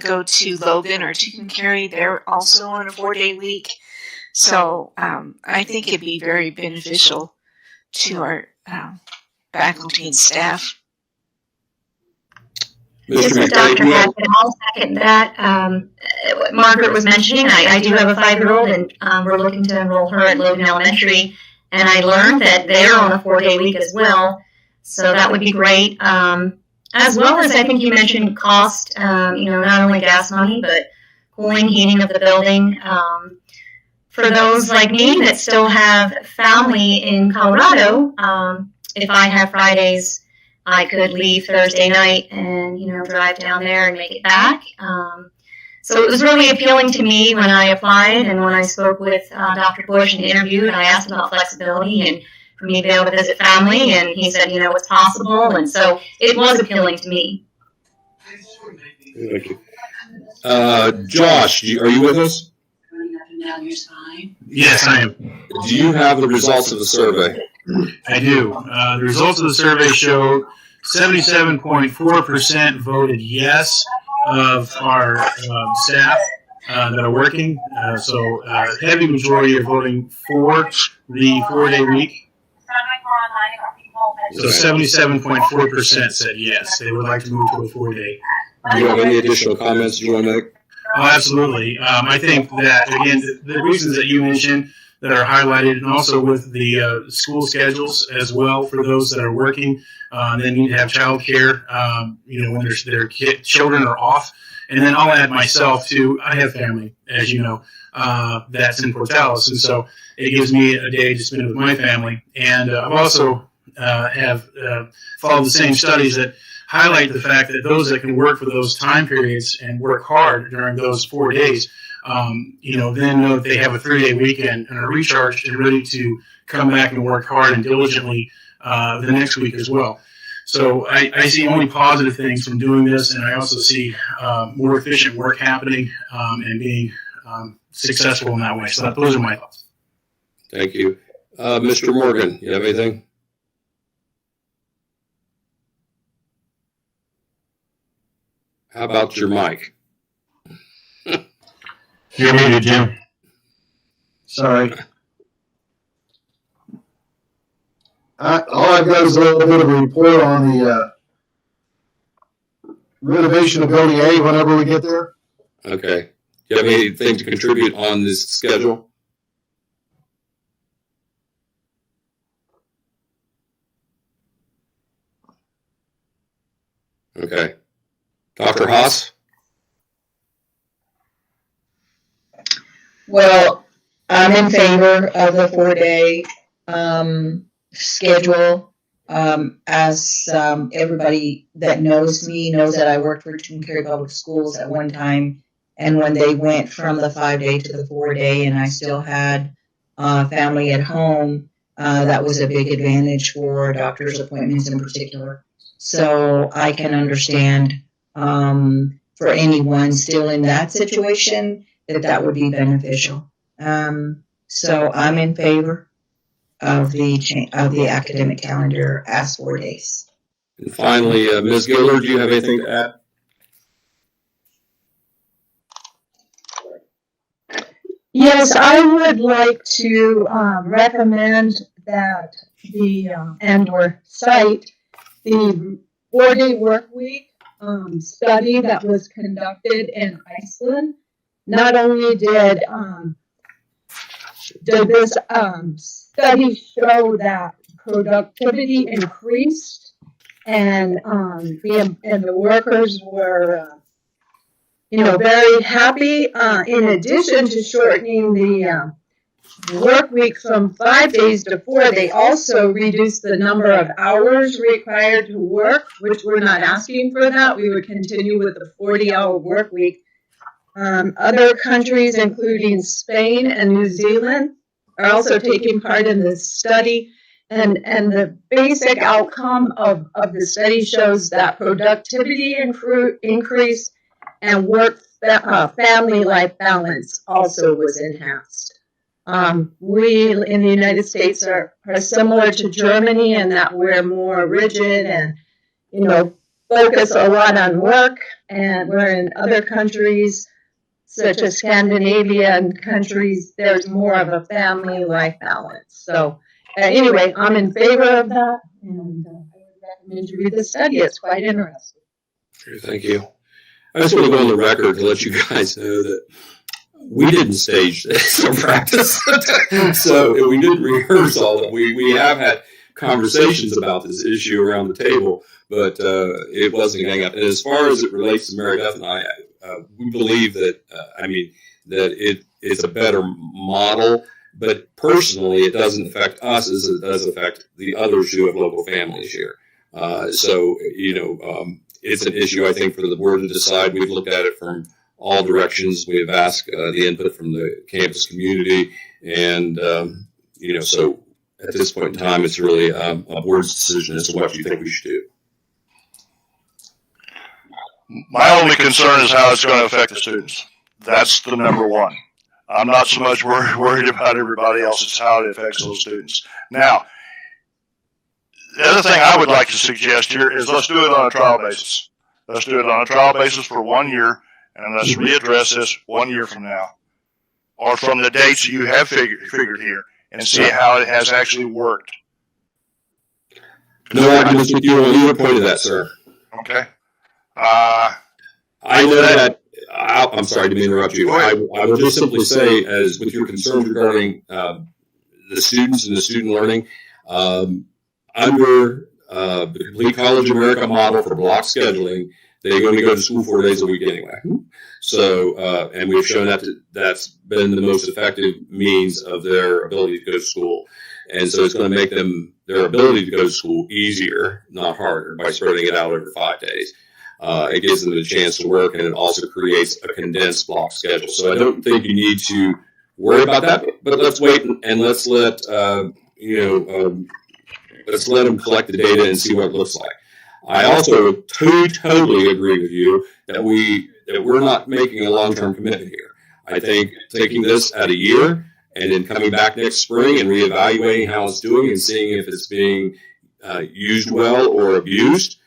E: go to Logan or Tucumcari, they're also on a 4-day week. So I think it'd be very beneficial to our faculty and staff.
I: This is Dr. Hackett. I'll second that. What Margaret was mentioning, I do have a 5-year-old, and we're looking to enroll her at Logan Elementary. And I learned that they're on a 4-day week as well. So that would be great. As well as I think you mentioned cost, not only gas money, but cooling, heating of the building. For those like me that still have family in Colorado, if I have Fridays, I could leave Thursday night and, drive down there and make it back. So it was really appealing to me when I applied and when I spoke with Dr. Bush and interviewed, and I asked about flexibility and for me to be able to visit family, and he said, it's possible. And so it was appealing to me.
G: Thank you. Josh, are you with us?
L: Yes, I am.
G: Do you have the results of the survey?
L: I do. The results of the survey show 77.4% voted yes of our staff that are working. So heavy majority are voting for the 4-day week. So 77.4% said yes, they would like to move to a 4-day.
G: Do you have any additional comments you want to make?
L: Oh, absolutely. I think that, again, the reasons that you mentioned that are highlighted, and also with the school schedules as well for those that are working, they need to have childcare, when their children are off. And then I'll add myself too. I have family, as you know, that's in Portales, and so it gives me a day to spend with my family. And I've also have followed the same studies that highlight the fact that those that can work for those time periods and work hard during those 4 days, then know that they have a 3-day weekend and are recharged and ready to come back and work hard and diligently the next week as well. So I see only positive things from doing this, and I also see more efficient work happening and being successful in that way. So those are my thoughts.
G: Thank you. Mr. Morgan, you have anything? How about your mic?
L: You're muted, Jim.
M: Sorry. All I've got is a little bit of a report on the renovation of Building A whenever we get there.
G: Okay. Do you have anything to contribute on this schedule? Okay. Dr. Haas?
K: Well, I'm in favor of the 4-day schedule. As everybody that knows me knows that I worked for Tuncumcari Public Schools at one time, and when they went from the 5-day to the 4-day, and I still had family at home, that was a big advantage for doctor's appointments in particular. So I can understand for anyone still in that situation that would be beneficial. So I'm in favor of the academic calendar as 4 days.
G: And finally, Ms. Gillard, do you have anything to add?
F: Yes, I would like to recommend that the and/or cite the 4-day work week study that was conducted in Iceland. Not only did this study show that productivity increased, and the workers were very happy. In addition to shortening the work week from 5 days to 4, they also reduced the number of hours required to work, which we're not asking for that. We would continue with the 40-hour work week. Other countries, including Spain and New Zealand, are also taking part in this study. And the basic outcome of the study shows that productivity increased and family life balance also was enhanced. We in the United States are similar to Germany in that we're more rigid and, focus a lot on work, and where in other countries, such as Scandinavian countries, there's more of a family life balance. So anyway, I'm in favor of that, and I would recommend you read the study. It's quite interesting.
G: Thank you. I just want to go on the record to let you guys know that we didn't stage this or practice. So we didn't rehearse all of it. We have had conversations about this issue around the table, but it wasn't going up. And as far as it relates to Mary Beth and I, we believe that, that it is a better model, but personally it doesn't affect us as it does affect the others who have local families here. It's an issue, I think, for the board to decide. We've looked at it from all directions. We've asked the input from the campus community. And, so at this point in time, it's really a board's decision as to what you think we should do.
A: My only concern is how it's going to affect the students. That's the number one. I'm not so much worried about everybody else. It's how it affects those students. Now, the other thing I would like to suggest here is let's do it on a trial basis. Let's do it on a trial basis for 1 year, and let's readdress this 1 year from now, or from the dates you have figured here, and see how it has actually worked.
G: No arguments with you on either point of that, sir.
A: Okay.
G: I know that. I'm sorry to interrupt you. I will just simply say, as with your concerns regarding the students and the student learning, under the Complete College America model for block scheduling, they're going to go to school 4 days a week anyway. So, and we've shown that that's been the most effective means of their ability to go to school. And so it's going to make their ability to go to school easier, not harder, by spreading it out over 5 days. It gives them a chance to work, and it also creates a condensed block schedule. So I don't think you need to worry about that, but let's wait and let's let let's let them collect the data and see what it looks like. I also totally agree with you that we're not making a long-term commitment here. I think taking this at a year and then coming back next spring and reevaluating how it's doing and seeing if it's being used well or abused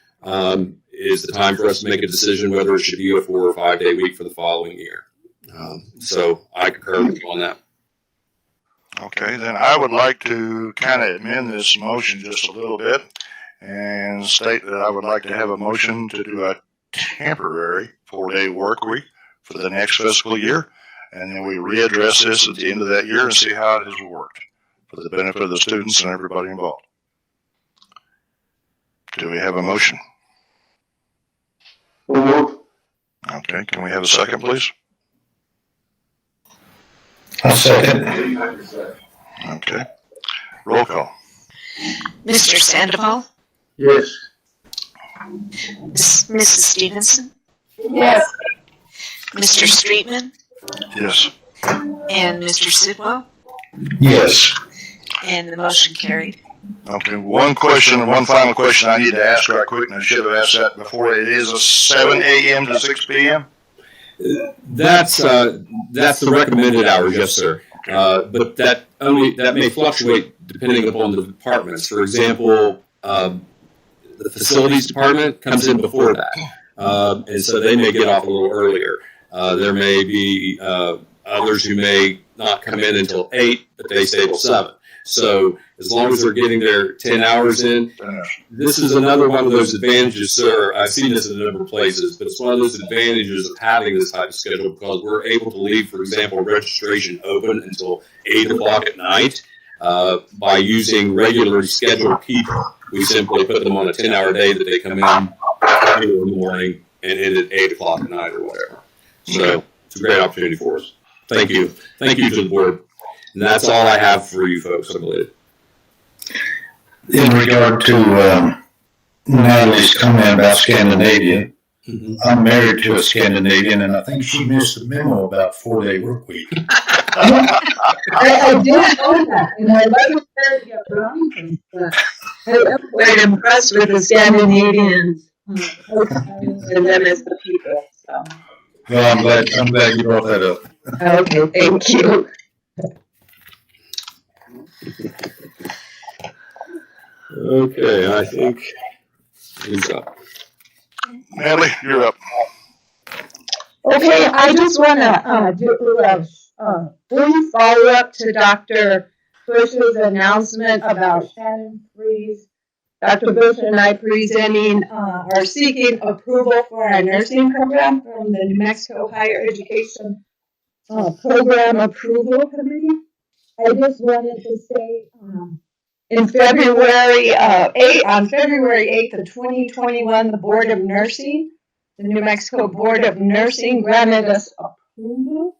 G: is the time for us to make a decision whether it should be a 4 or 5 day week for the following year. So I concur with you on that.
A: Okay, then I would like to kind of amend this motion just a little bit and state that I would like to have a motion to do a temporary 4-day work week for the next fiscal year, and then we readdress this at the end of that year and see how it has worked for the benefit of the students and everybody involved. Do we have a motion? Okay, can we have a second, please?
B: I'll second.
A: Okay. Roll call.
E: Mr. Sandoval,
C: Yes.
E: Mrs. Stevenson,
F: Yes.
E: Mr. Streetman,
A: Yes.
E: and Mr. Sidwell,
B: Yes.
E: and the motion carried.
A: Okay, one final question I need to ask right quick, and I should have asked that before. It is a 7 a.m. to 6 p.m.?
G: That's the recommended hours, yes, sir. But that may fluctuate depending upon the departments. For example, the facilities department comes in before that, and so they may get off a little earlier. There may be others who may not come in until 8, but they stay till 7. So as long as they're getting their 10 hours in, this is another one of those advantages, sir. I've seen this in a number of places, but it's one of those advantages of having this type of schedule because we're able to leave, for example, registration open until 8 o'clock at night by using regularly scheduled people. We simply put them on a 10-hour day that they come in in the morning and end at 8 o'clock at night or whatever. So it's a great opportunity for us. Thank you. Thank you to the board. And that's all I have for you folks, I believe.
B: In regard to Natalie's comment about Scandinavia, I'm married to a Scandinavian, and I think she missed the memo about 4-day work week.
F: I did know that, and I like to get Burlington, but I'm quite impressed with the Scandinavians and them as the people. So.
B: Well, I'm glad you brought that up.
F: Okay, thank you.
G: Okay, I think he's up.
A: Natalie, you're up.
F: Okay, I just want to do a brief follow-up to Dr. Bush's announcement about Shannon Freeze. Dr. Bush and I presenting are seeking approval for our nursing program from the New Mexico Higher Education Program Approval Committee. I just wanted to say on February 8th of 2021, the Board of Nursing, the New Mexico Board of Nursing granted us approval,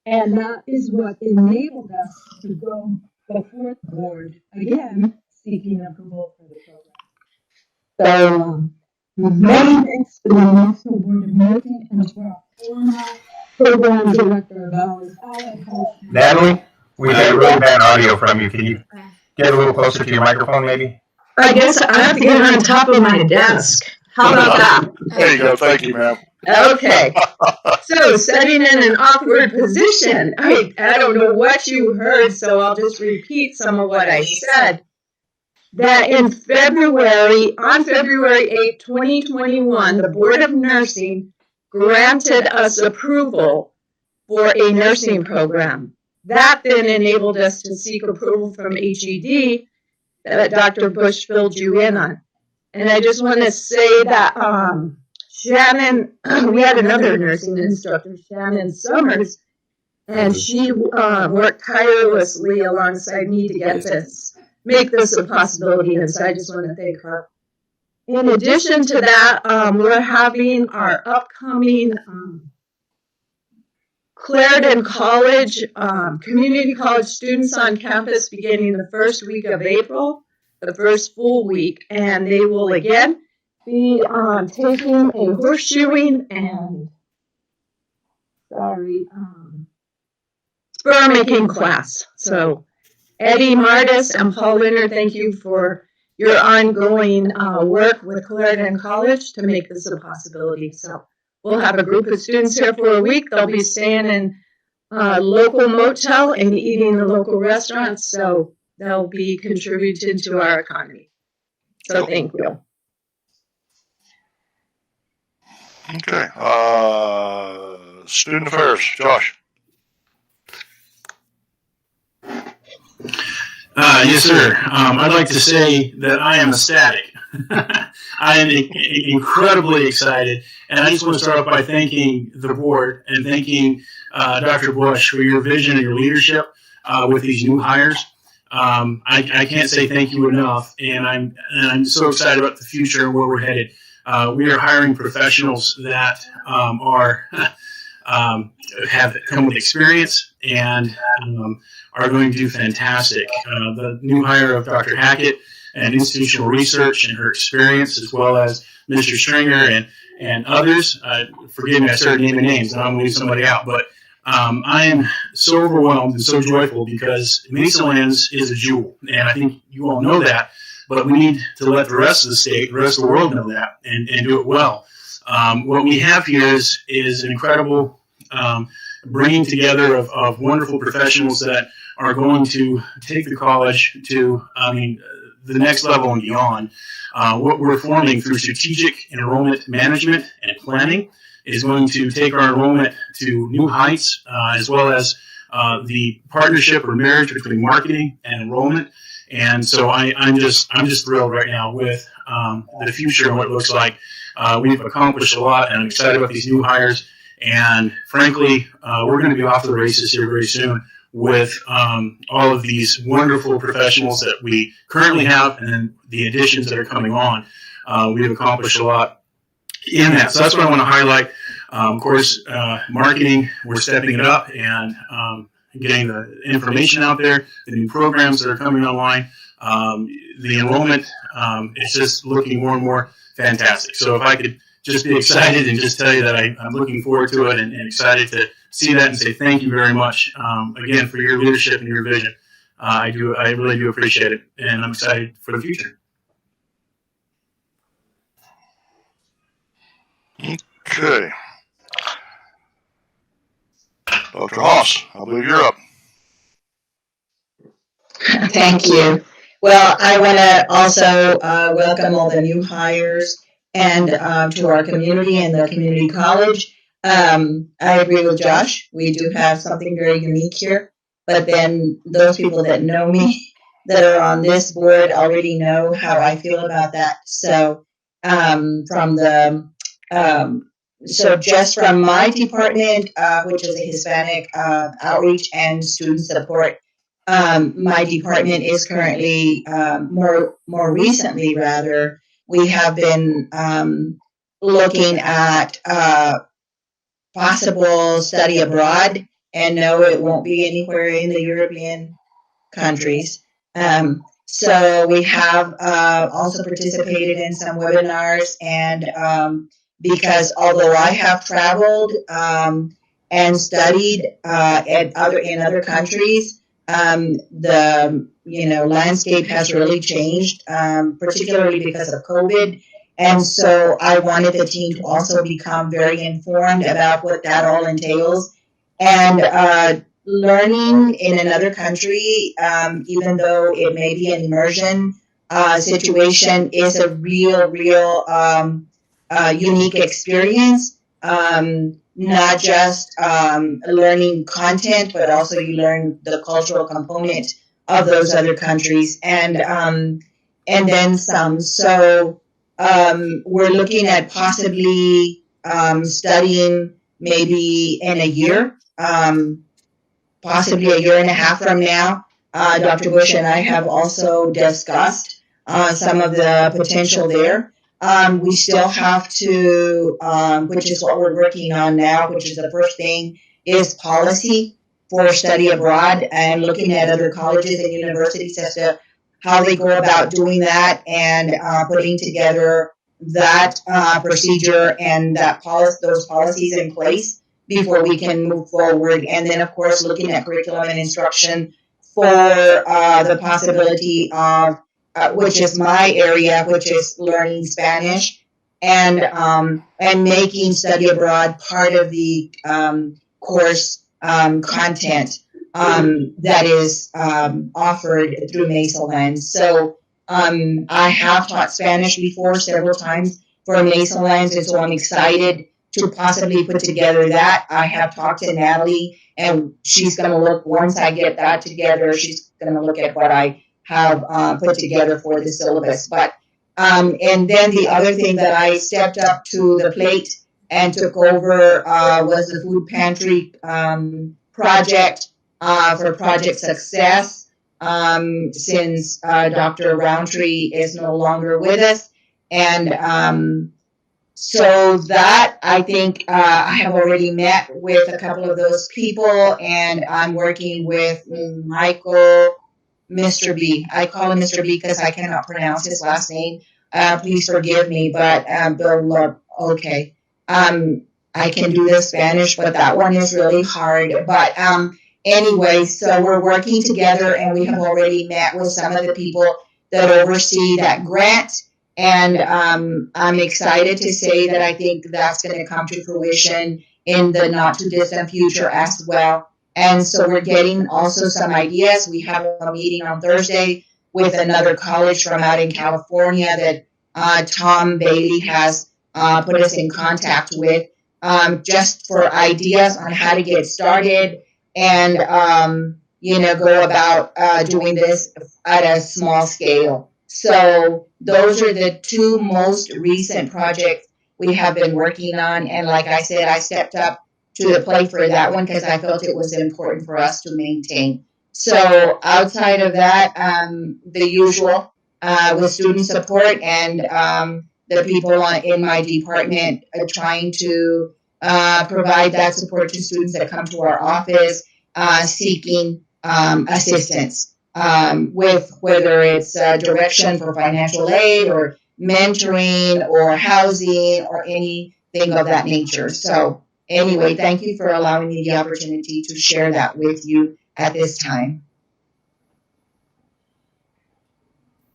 F: and that is what enabled us to go before the board again, seeking approval for the program. So, many thanks to the New Mexico Board of Nursing and to our former program director of ours,
N: Natalie, we get really bad audio from you. Can you get a little closer to your microphone, maybe?
F: I guess I have to get on top of my desk. How about that?
A: There you go. Thank you, ma'am.
F: Okay. So, sitting in an awkward position. I don't know what you heard, so I'll just repeat some of what I said. That on February 8th, 2021, the Board of Nursing granted us approval for a nursing program. That then enabled us to seek approval from HED that Dr. Bush filled you in on. And I just want to say that Shannon, we had another nursing instructor, Shannon Summers, and she worked tirelessly alongside me to get this, make this a possibility. And so I just want to thank her. In addition to that, we're having our upcoming Clarendon College, community college students on campus beginning the first week of April, the first full week, and they will again be taking a horseshoeing and spur making class. So Eddie Martis and Paul Leonard, thank you for your ongoing work with Clarendon College to make this a possibility. So we'll have a group of students here for a week. They'll be staying in a local motel and eating in the local restaurants. So they'll be contributing to our economy. So thank you.
A: Okay. Student Affairs, Josh.
L: Yes, sir. I'd like to say that I am ecstatic. I am incredibly excited. And I just want to start off by thanking the board and thanking Dr. Bush for your vision and your leadership with these new hires. I can't say thank you enough. And I'm so excited about the future and where we're headed. we are hiring professionals that have come with experience and are going to do fantastic. The new hire of Dr. Hackett and institutional research and her experience, as well as Mr. Stringer and others. Forgive me, I started naming names, and I'm going to leave somebody out. But I am so overwhelmed and so joyful because Mesalands is a jewel, and I think you all know that. But we need to let the rest of the state, the rest of the world know that and do it well. What we have here is an incredible bringing together of wonderful professionals that are going to take the college to, the next level and beyond. What we're forming through strategic enrollment management and planning is going to take our enrollment to new heights, as well as the partnership or marriage between marketing and enrollment. And so I'm just thrilled right now with the future and what it looks like. We've accomplished a lot, and I'm excited about these new hires. And frankly, we're going to be off to the races here very soon with all of these wonderful professionals that we currently have, and then the additions that are coming on. We've accomplished a lot in that. So that's what I want to highlight. Of course, marketing, we're stepping it up and getting the information out there, the new programs that are coming online. The enrollment, it's just looking more and more fantastic. So if I could just be excited and just tell you that I'm looking forward to it and excited to see that and say thank you very much again for your leadership and your vision. I really do appreciate it, and I'm excited for the future.
A: Okay. Dr. Haas, I believe you're up.
O: Thank you. Well, I want to also welcome all the new hires and to our community and the community college. I agree with Josh. We do have something very unique here. But then those people that know me that are on this board already know how I feel about that. So so just from my department, which is a Hispanic outreach and student support, my department is currently more recently rather, we have been looking at possible study abroad, and no, it won't be anywhere in the European countries. So we have also participated in some webinars, and because although I have traveled and studied in other countries, the landscape has really changed, particularly because of COVID. And so I wanted the team to also become very informed about what that all entails. And learning in another country, even though it may be an immersion situation, is a real unique experience. Not just learning content, but also you learn the cultural component of those other countries, and then some. So we're looking at possibly studying maybe in a year, possibly a year and a half from now. Dr. Bush and I have also discussed some of the potential there. We still have to, which is what we're working on now, which is the first thing, is policy for study abroad and looking at other colleges and universities as to how they go about doing that and putting together that procedure and those policies in place before we can move forward. And then, of course, looking at curriculum and instruction for the possibility of which is my area, which is learning Spanish, and making study abroad part of the course content that is offered through Mesalands. So I have taught Spanish before several times for Mesalands, and so I'm excited to possibly put together that. I have talked to Natalie, and she's going to look, once I get that together, she's going to look at what I have put together for the syllabus. But and then the other thing that I stepped up to the plate and took over was the food pantry project for Project Success, since Dr. Roundtree is no longer with us. And So that, I think, I have already met with a couple of those people, and I'm working with Michael, Mr. B. I call him Mr. B because I cannot pronounce his last name. Please forgive me, but Bill, okay. I can do the Spanish, but that one is really hard. But anyway, so we're working together, and we have already met with some of the people that oversee that grant. And I'm excited to say that I think that's going to come to fruition in the not too distant future as well. And so we're getting also some ideas. We have a meeting on Thursday with another college from out in California that Tom Bailey has put us in contact with, just for ideas on how to get started and, go about doing this at a small scale. So those are the two most recent projects we have been working on. And like I said, I stepped up to the plate for that one because I felt it was important for us to maintain. So outside of that, the usual with student support and the people in my department trying to provide that support to students that come to our office seeking assistance. With whether it's direction for financial aid or mentoring or housing or anything of that nature. So anyway, thank you for allowing me the opportunity to share that with you at this time.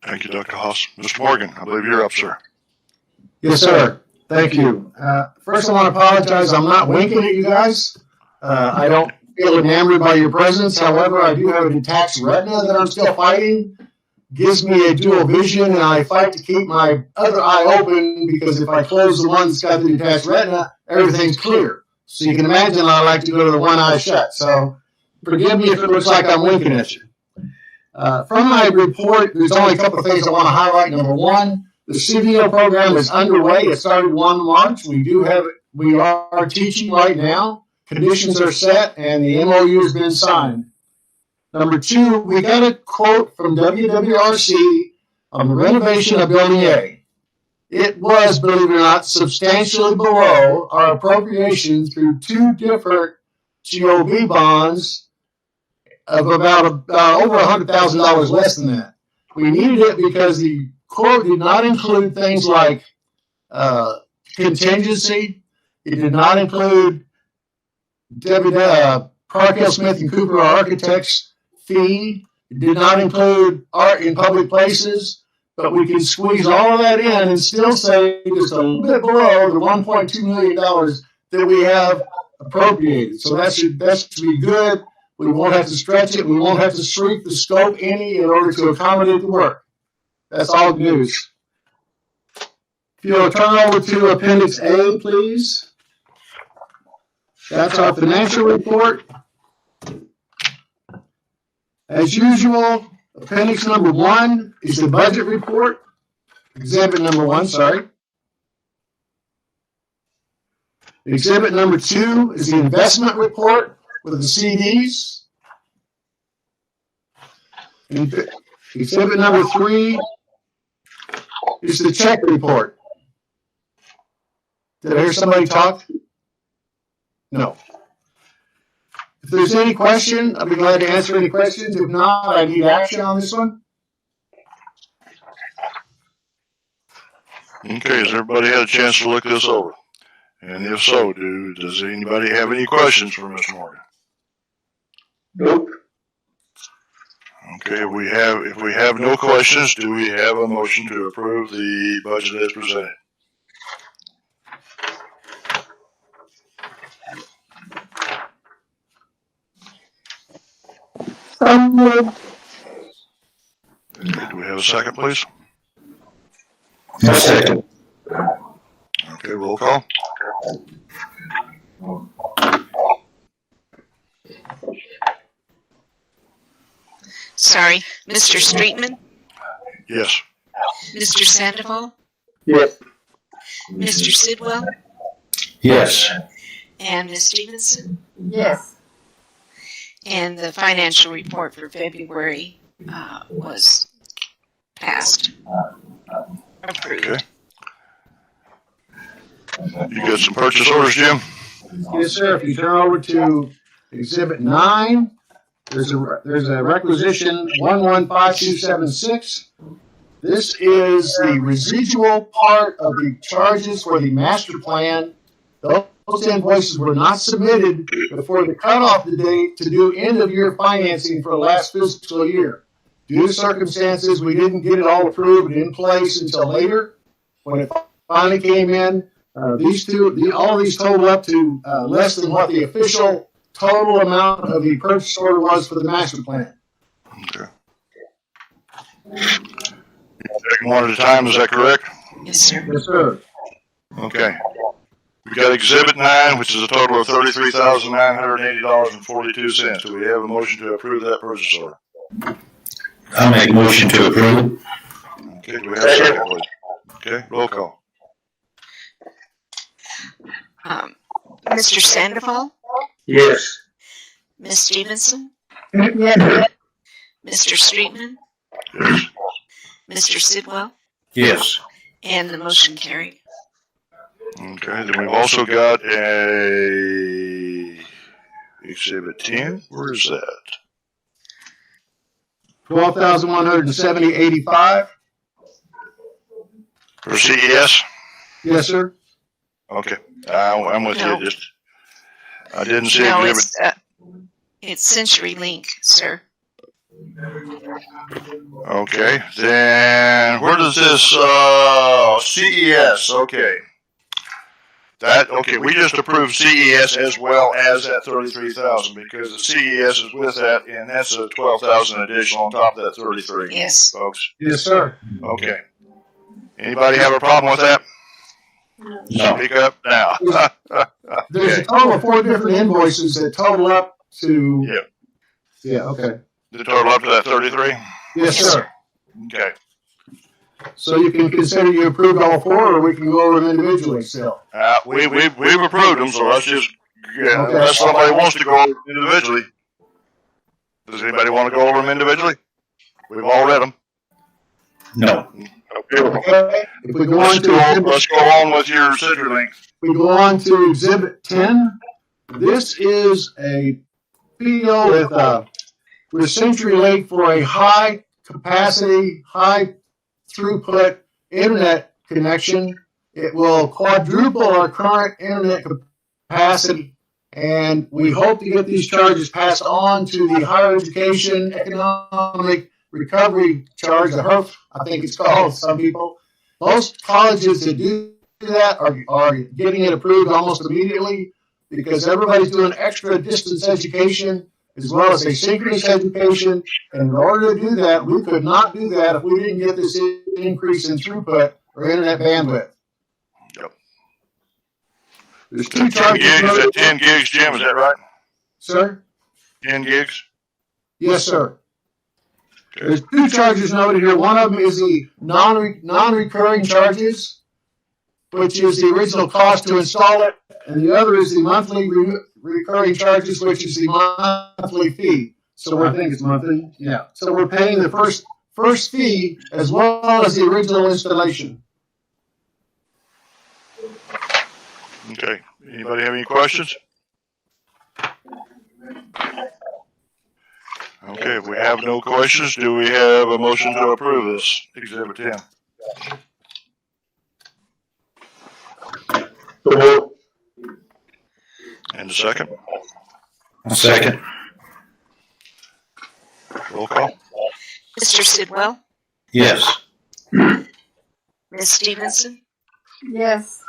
A: Thank you, Dr. Haas. Mr. Morgan, I believe you're up, sir.
M: Yes, sir. Thank you. First, I want to apologize. I'm not winking at you guys. I don't feel enamored by your presence. However, I do have a detached retina that I'm still fighting. Gives me a dual vision, and I fight to keep my other eye open because if I close the one that's got the detached retina, everything's clear. So you can imagine I like to go to the one eye shut. So forgive me if it looks like I'm winking at you. From my report, there's only a couple of things I want to highlight. Number one, the CVO program is underway. It started 1 March. We are teaching right now. Conditions are set, and the MOU has been signed. Number two, we got a quote from WWRC on the renovation of Building A. It was, believe it or not, substantially below our appropriation through 2 different GOB bonds of about over $100,000 less than that. We needed it because the quote did not include things like contingency. It did not include Parkhill Smith and Cooper, our architects' fee. It did not include art in public places, but we can squeeze all of that in and still say just a little bit below the $1.2 million that we have appropriated. So that should be good. We won't have to stretch it. We won't have to shrink the scope any in order to accommodate the work. That's all news. If you'll turn over to Appendix A, please. That's our financial report. As usual, appendix number 1 is the budget report. Exhibit number 1, sorry. Exhibit number 2 is the investment report with the CDs. Exhibit number 3 is the check report. Did I hear somebody talk? No. If there's any question, I'll be glad to answer any questions. If not, I need action on this one.
A: Okay, has everybody had a chance to look this over? And if so, does anybody have any questions for Mr. Morgan?
C: Nope.
A: Okay, if we have no questions, do we have a motion to approve the budget as presented? Okay, do we have a second, please?
B: No second.
A: Okay, roll call.
E: Sorry, Mr. Streetman,
A: Yes.
E: Mr. Sandoval,
C: Yes.
E: Mr. Sidwell,
B: Yes.
E: and Ms. Stevenson.
K: Yes.
E: And the financial report for February was passed. Approved.
A: Okay. You got some purchase orders, Jim?
M: Yes, sir. If you turn over to Exhibit 9, there's a requisition 115276. This is the residual part of the charges for the master plan. Those invoices were not submitted before the cutoff date to do end-of-year financing for the last fiscal year. Due to circumstances, we didn't get it all approved and in place until later. When it finally came in, all of these total up to less than what the official total amount of the purchase order was for the master plan.
A: Okay. Taking one at a time, is that correct?
E: Yes, sir.
M: Yes, sir.
A: Okay. We got Exhibit 9, which is a total of $33,980.42. Do we have a motion to approve that purchase order?
B: I'll make a motion to approve.
A: Okay, do we have a second, please? Okay, roll call.
E: Mr. Sandoval?
C: Yes.
E: Ms. Stevenson?
F: Yes.
E: Mr. Streetman?
A: Yes.
E: Mr. Sidwell?
B: Yes.
E: And the motion carried.
A: Okay, then we've also got a Exhibit 10. Where is that?
M: $12,170.85.
A: For CES?
M: Yes, sir.
A: Okay, I'm with
E: No.
A: you. Just I didn't see
E: No,
A: Exhibit.
E: it's CenturyLink, sir.
A: Okay, then where does this CES? Okay. Okay, we just approved CES as well as that 33,000 because the CES is with that, and that's a 12,000 additional on top of that 33.
E: Yes.
A: Folks.
M: Yes, sir.
A: Okay. Anybody have a problem with that?
B: No.
A: Speak up now.
M: There's a
A: Okay.
M: total of 4 different invoices that total up to.
A: Yeah.
M: Yeah, okay.
A: The total up to that 33?
M: Yes, sir.
A: Okay.
M: So you can consider you approved all 4, or we can go over them individually still.
A: We've approved them, so let's just,
M: Okay.
A: unless somebody wants to go over them individually. Does anybody want to go over them individually? We've all read them.
B: No.
A: Okay.
M: Okay. If we go
A: Let's
M: on to exhibit,
A: let's go on with your CenturyLink.
M: we go on to Exhibit 10. This is a PO with CenturyLink for a high capacity, high throughput internet connection. It will quadruple our current internet capacity, and we hope to get these charges passed on to the Higher Education Economic Recovery Charge, the HERF, I think it's called, some people. Most colleges that do that are getting it approved almost immediately because everybody's doing extra distance education as well as asynchronous education. And in order to do that, we could not do that if we didn't get this increase in throughput or internet bandwidth.
A: Yep.
M: There's
A: 10
M: 2 charges.
A: gigs, at 10 gigs, Jim, is that right?
M: Sir?
A: 10 gigs?
M: Yes, sir. There's 2 charges noted here. One of them is the non-recurring charges, which is the original cost to install it, and the other is the monthly recurring charges, which is the monthly fee. So I think it's monthly. Yeah. So we're paying the first fee as well as the original installation.
A: Okay. Anybody have any questions? Okay, if we have no questions, do we have a motion to approve this Exhibit 10? And a second?
B: A second.
A: Roll call?
E: Mr. Sidwell?
B: Yes.
E: Ms. Stevenson?
F: Yes.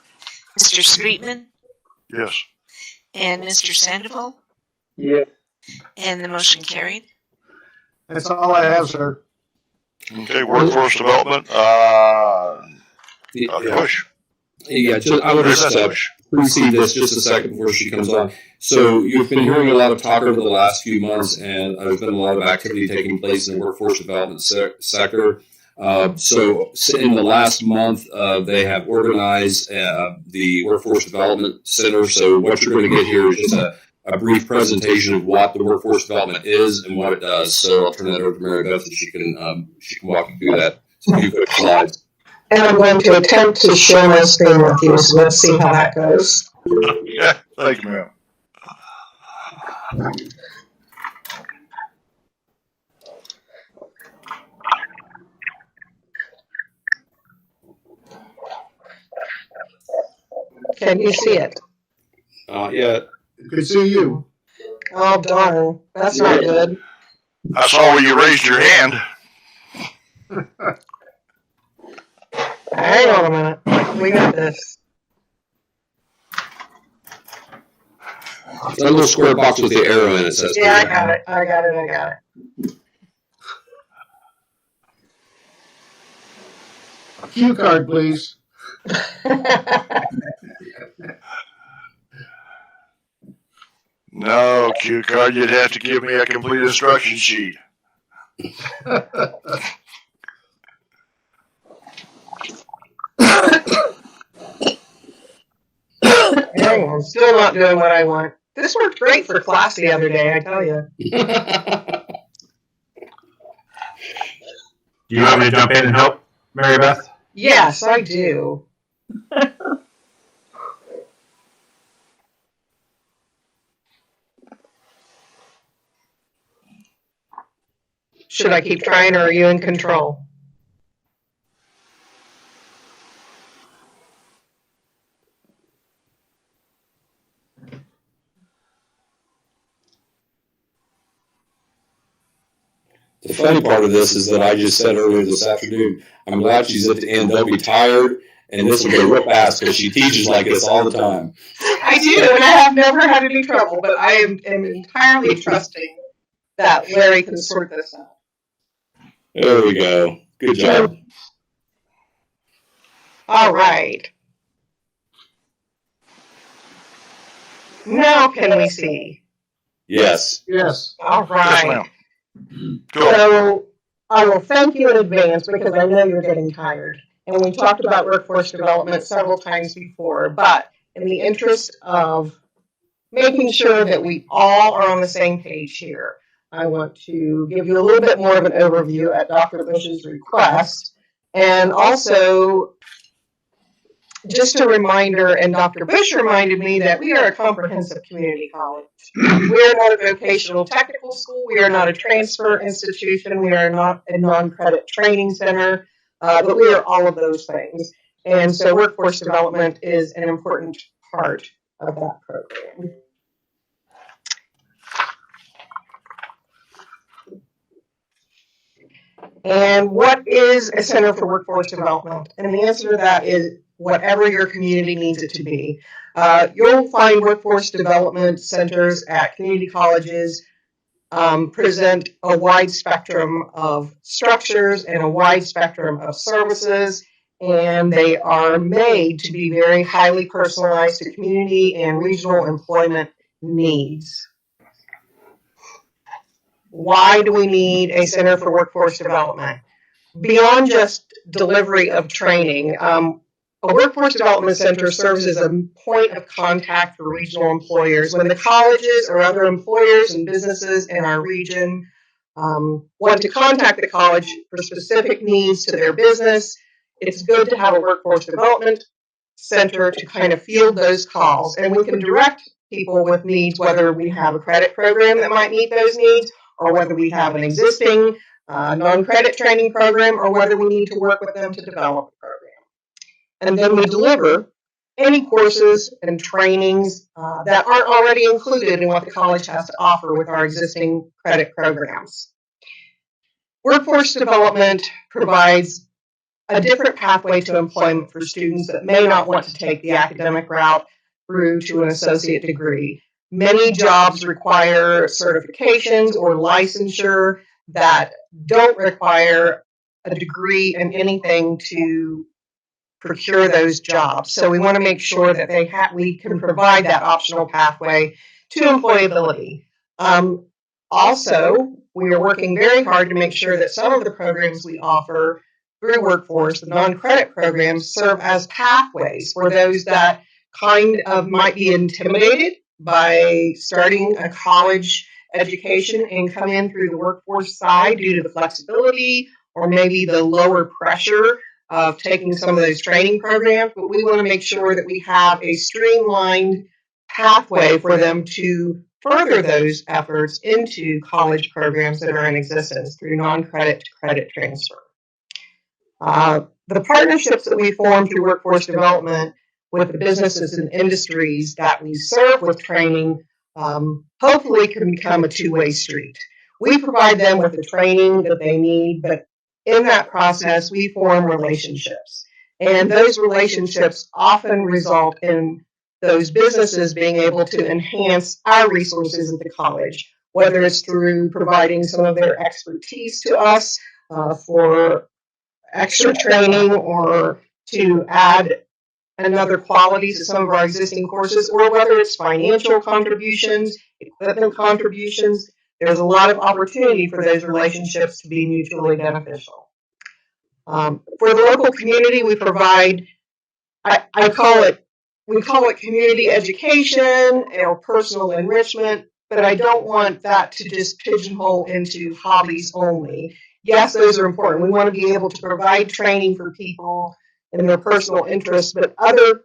E: Mr. Streetman?
A: Yes.
E: And Mr. Sandoval?
C: Yes.
E: And the motion carried.
M: That's all I have, sir.
A: Okay, workforce development, push.
G: Yeah, I would just precede this just a second before she comes on. So you've been hearing a lot of talk over the last few months, and there's been a lot of activity taking place in the workforce development sector. So in the last month, they have organized the Workforce Development Center. So what you're going to get here is just a brief presentation of what the workforce development is and what it does. So I'll turn that over to Mary Beth, and she can walk you through that. So a few quick slides.
K: And I'm going to attempt to share my screen with you, so let's see how that goes.
A: Yeah, thank you, ma'am.
K: Can you see it?
G: Yeah.
M: Could see you.
K: Oh, darn. That's not good.
A: I saw where you raised your hand.
K: Hang on a minute. We got this.
G: That little square box with the arrow in it says.
K: Yeah, I got it. I got it.
M: A cue card, please.
A: No, cue card, you'd have to give me a complete instruction sheet.
K: Dang, I'm still not doing what I want. This worked great for class the other day, I tell you.
N: Do you want me to jump in and help, Mary Beth?
K: Yes, I do. Should I keep trying, or are you in control?
G: The funny part of this is that I just said earlier this afternoon, I'm glad she's at the end. They'll be tired, and this will go real fast because she teaches like this all the time.
K: I do, and I have never had any trouble, but I am entirely trusting that Larry can sort this out.
G: There we go. Good job.
K: All right. Now can we see?
G: Yes.
M: Yes.
K: All right.
A: Yes, ma'am. Cool.
K: So I will thank you in advance because I know you're getting tired. And we talked about workforce development several times before, but in the interest of making sure that we all are on the same page here, I want to give you a little bit more of an overview at Dr. Bush's request. And also, just a reminder, and Dr. Bush reminded me that we are a comprehensive community college. We are not a vocational technical school. We are not a transfer institution. We are not a non-credit training center, but we are all of those things. And so workforce development is an important part of that program. And what is a Center for Workforce Development? And the answer to that is whatever your community needs it to be. You'll find workforce development centers at community colleges present a wide spectrum of structures and a wide spectrum of services, and they are made to be very highly personalized to community and regional employment needs. Why do we need a Center for Workforce Development? Beyond just delivery of training, a workforce development center serves as a point of contact for regional employers. When the colleges or other employers and businesses in our region want to contact the college for specific needs to their business, it's good to have a workforce development center to kind of field those calls. And we can direct people with needs, whether we have a credit program that might meet those needs, or whether we have an existing non-credit training program, or whether we need to work with them to develop a program. And then we deliver any courses and trainings that aren't already included in what the college has to offer with our existing credit programs. Workforce development provides a different pathway to employment for students that may not want to take the academic route through to an associate degree. Many jobs require certifications or licensure that don't require a degree in anything to procure those jobs. So we want to make sure that we can provide that optional pathway to employability. Also, we are working very hard to make sure that some of the programs we offer through Workforce, the non-credit programs, serve as pathways for those that kind of might be intimidated by starting a college education and come in through the workforce side due to the flexibility or maybe the lower pressure of taking some of those training programs, but we want to make sure that we have a streamlined pathway for them to further those efforts into college programs that are in existence through non-credit to credit transfer. The partnerships that we form through workforce development with the businesses and industries that we serve with training hopefully can become a two-way street. We provide them with the training that they need, but in that process, we form relationships. And those relationships often result in those businesses being able to enhance our resources at the college, whether it's through providing some of their expertise to us for extra training or to add another quality to some of our existing courses, or whether it's financial contributions, equipment contributions. There's a lot of opportunity for those relationships to be mutually beneficial. For the local community, we provide, we call it community education or personal enrichment, but I don't want that to just pigeonhole into hobbies only. Yes, those are important. We want to be able to provide training for people in their personal interests, but other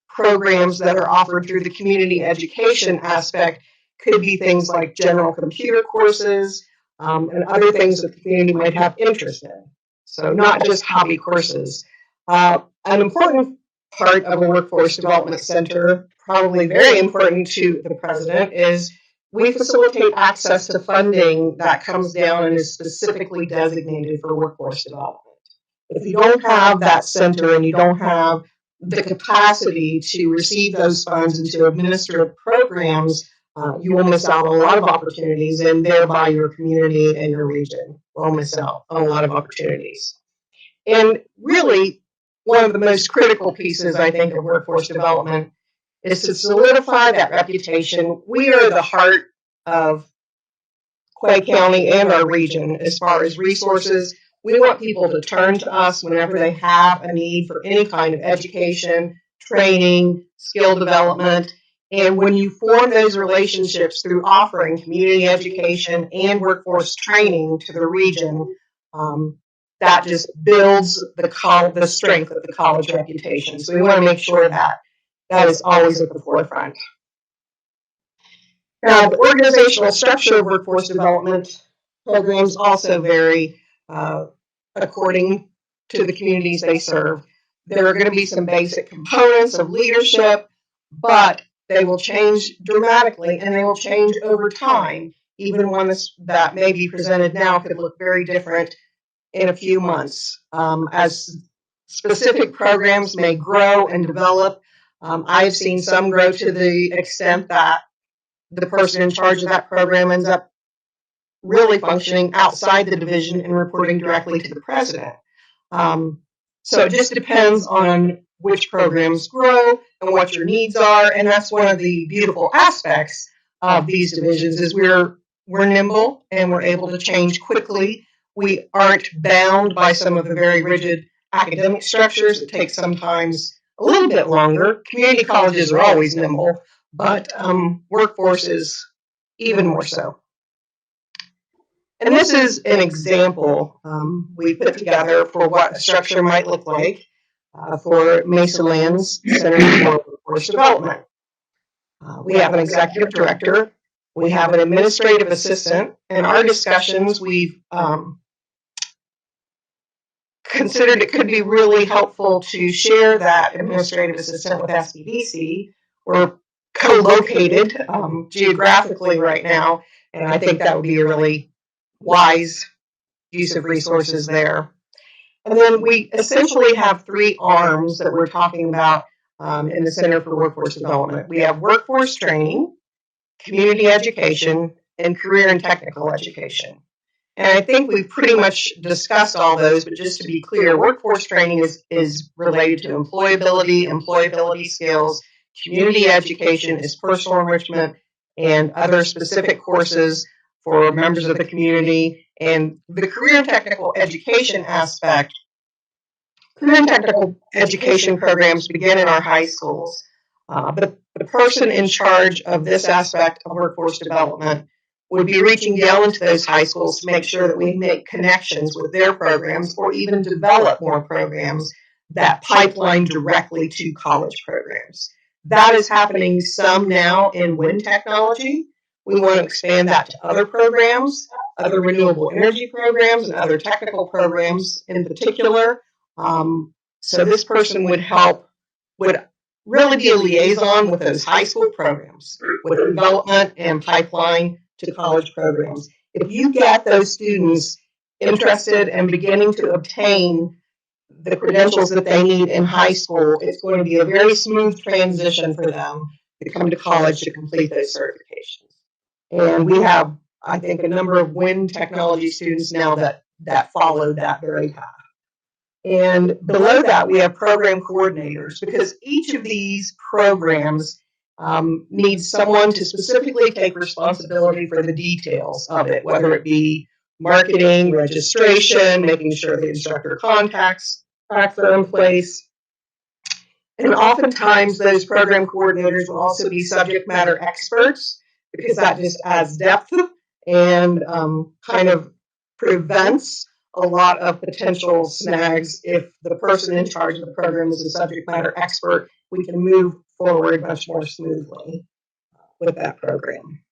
K: programs that are offered through the community education aspect could be things like general computer courses and other things that the community might have interest in. So not just hobby courses. An important part of a workforce development center, probably very important to the president, is we facilitate access to funding that comes down and is specifically designated for workforce development. If you don't have that center and you don't have the capacity to receive those funds and to administer programs, you will miss out on a lot of opportunities, and thereby your community and your region will miss out on a lot of opportunities. And really, one of the most critical pieces, I think, of workforce development is to solidify that reputation. We are the heart of Clay County and our region as far as resources. We want people to turn to us whenever they have a need for any kind of education, training, skill development. And when you form those relationships through offering community education and workforce training to the region, that just builds the strength of the college reputation. So we want to make sure that that is always at the forefront. Now, the organizational structure of workforce development programs also vary according to the communities they serve. There are going to be some basic components of leadership, but they will change dramatically and they will change over time. Even one that may be presented now could look very different in a few months. As specific programs may grow and develop, I've seen some grow to the extent that the person in charge of that program ends up really functioning outside the division and reporting directly to the president. So it just depends on which programs grow and what your needs are. And that's one of the beautiful aspects of these divisions is we're nimble and we're able to change quickly. We aren't bound by some of the very rigid academic structures. It takes sometimes a little bit longer. Community colleges are always nimble, but workforce is even more so. And this is an example we put together for what a structure might look like for Mesa Lands Center for Workforce Development. We have an executive director. We have an administrative assistant. In our discussions, we've considered it could be really helpful to share that administrative assistant with SBDC. We're co-located geographically right now, and I think that would be a really wise use of resources there. And then we essentially have three arms that we're talking about in the Center for Workforce Development. We have workforce training, community education, and career and technical education. And I think we've pretty much discussed all those, but just to be clear, workforce training is related to employability skills. Community education is personal enrichment and other specific courses for members of the community. And the career and technical education aspect, career and technical education programs begin in our high schools. But the person in charge of this aspect of workforce development would be reaching down into those high schools to make sure that we make connections with their programs or even develop more programs that pipeline directly to college programs. That is happening some now in wind technology. We want to expand that to other programs, other renewable energy programs, and other technical programs in particular. So this person would really be a liaison with those high school programs, with development and pipeline to college programs. If you get those students interested and beginning to obtain the credentials that they need in high school, it's going to be a very smooth transition for them to come to college to complete those certifications. And we have, I think, a number of wind technology students now that follow that very path. And below that, we have program coordinators, because each of these programs needs someone to specifically take responsibility for the details of it, whether it be marketing, registration, making sure the instructor contacts are in place. And oftentimes those program coordinators will also be subject matter experts, because that just adds depth and kind of prevents a lot of potential snags. If the person in charge of the program is a subject matter expert, we can move forward much more smoothly with that program.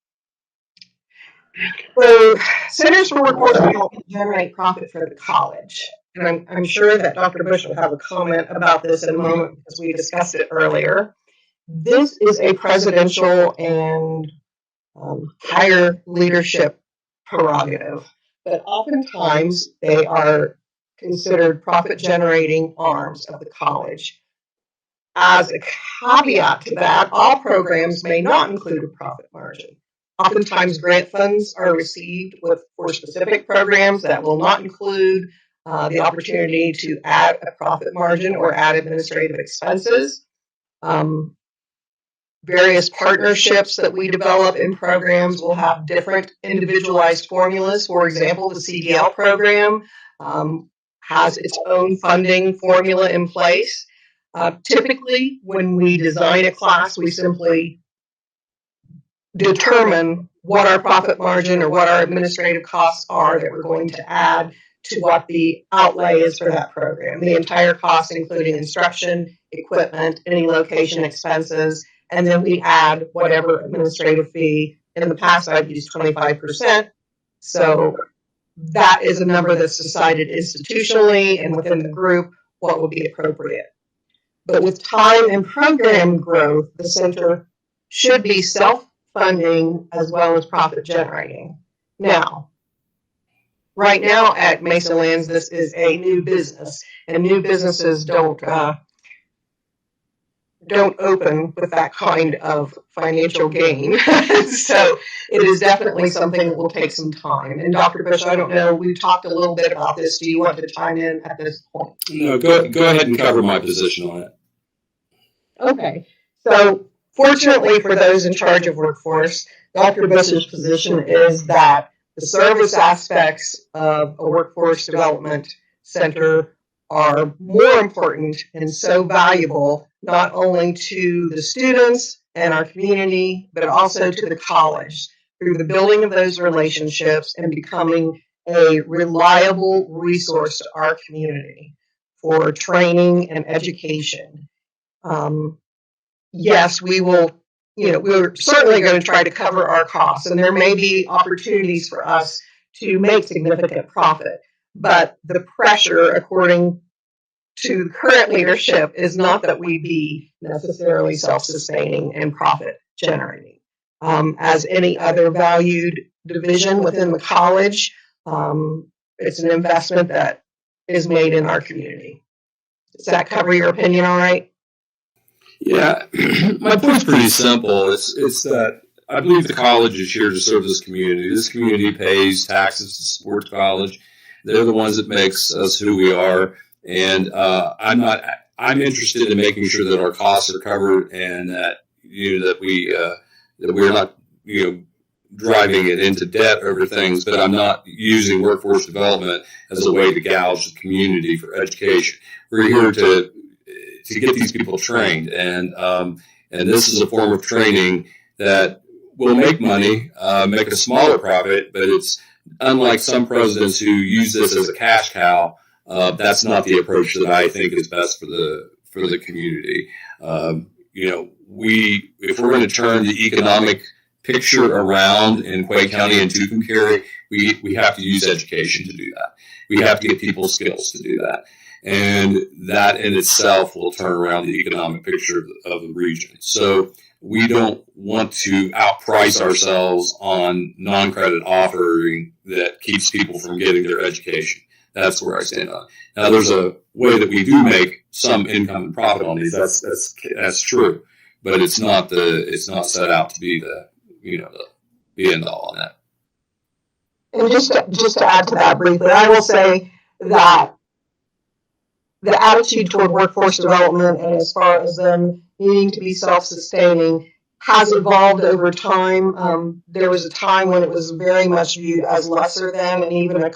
K: So Centers for Workforce Development generate profit for the college. And I'm sure that Dr. Bush will have a comment about this in a moment, because we discussed it earlier. This is a presidential and higher leadership prerogative, but oftentimes they are considered profit-generating arms of the college. As a caveat to that, all programs may not include a profit margin. Oftentimes grant funds are received for specific programs that will not include the opportunity to add a profit margin or add administrative expenses. Various partnerships that we develop in programs will have different individualized formulas. For example, the CDL program has its own funding formula in place. Typically, when we design a class, we simply determine what our profit margin or what our administrative costs are that we're going to add to what the outlay is for that program. The entire cost, including instruction, equipment, any location expenses, and then we add whatever administrative fee. In the past, I've used 25%. So that is a number that's decided institutionally and within the group what would be appropriate. But with time and program growth, the center should be self-funding as well as profit generating. Now, right now at Mesa Lands, this is a new business, and new businesses don't open with that kind of financial gain. So it is definitely something that will take some time. And Dr. Bush, I don't know, we talked a little bit about this. Do you want to chime in at this point?
G: No, go ahead and cover my position on it.
K: Okay. So fortunately for those in charge of workforce, Dr. Bush's position is that the service aspects of a workforce development center are more important and so valuable, not only to the students and our community, but also to the college, through the building of those relationships and becoming a reliable resource to our community for training and education. Yes, we will, we're certainly going to try to cover our costs, and there may be opportunities for us to make significant profit. But the pressure, according to the current leadership, is not that we be necessarily self-sustaining and profit-generating. As any other valued division within the college, it's an investment that is made in our community. Does that cover your opinion all right?
G: Yeah, my point's pretty simple. It's that I believe the college is here to serve this community. This community pays taxes to support the college. They're the ones that makes us who we are. And I'm interested in making sure that our costs are covered and that that we're not driving it into debt over things. But I'm not using workforce development as a way to gouge the community for education. We're here to get these people trained, and this is a form of training that we'll make money, make a smaller profit, but it's unlike some presidents who use this as a cash cow. That's not the approach that I think is best for the community. If we're going to turn the economic picture around in Quay County and Tucumcari, we have to use education to do that. We have to get people skills to do that. And that in itself will turn around the economic picture of the region. So we don't want to outprice ourselves on non-credit offering that keeps people from getting their education. That's where I stand on it. Now, there's a way that we do make some income and profit on these. That's true, but it's not set out to be the end all on that.
K: And just to add to that briefly, I will say that the attitude toward workforce development and as far as them needing to be self-sustaining has evolved over time. There was a time when it was very much viewed as lesser than and even a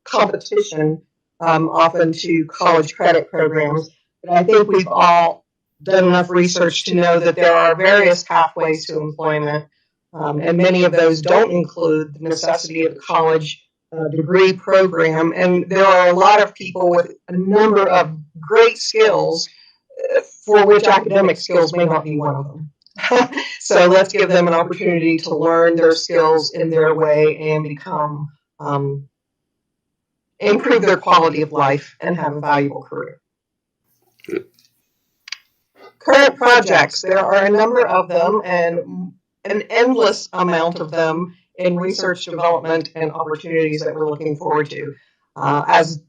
K: competition often to college credit programs. But I think we've all done enough research to know that there are various pathways to employment, and many of those don't include the necessity of a college degree program. And there are a lot of people with a number of great skills for which academic skills may not be one of them. So let's give them an opportunity to learn their skills in their way and become improve their quality of life and have a valuable career. Current projects, there are a number of them and an endless amount of them in research development and opportunities that we're looking forward to. As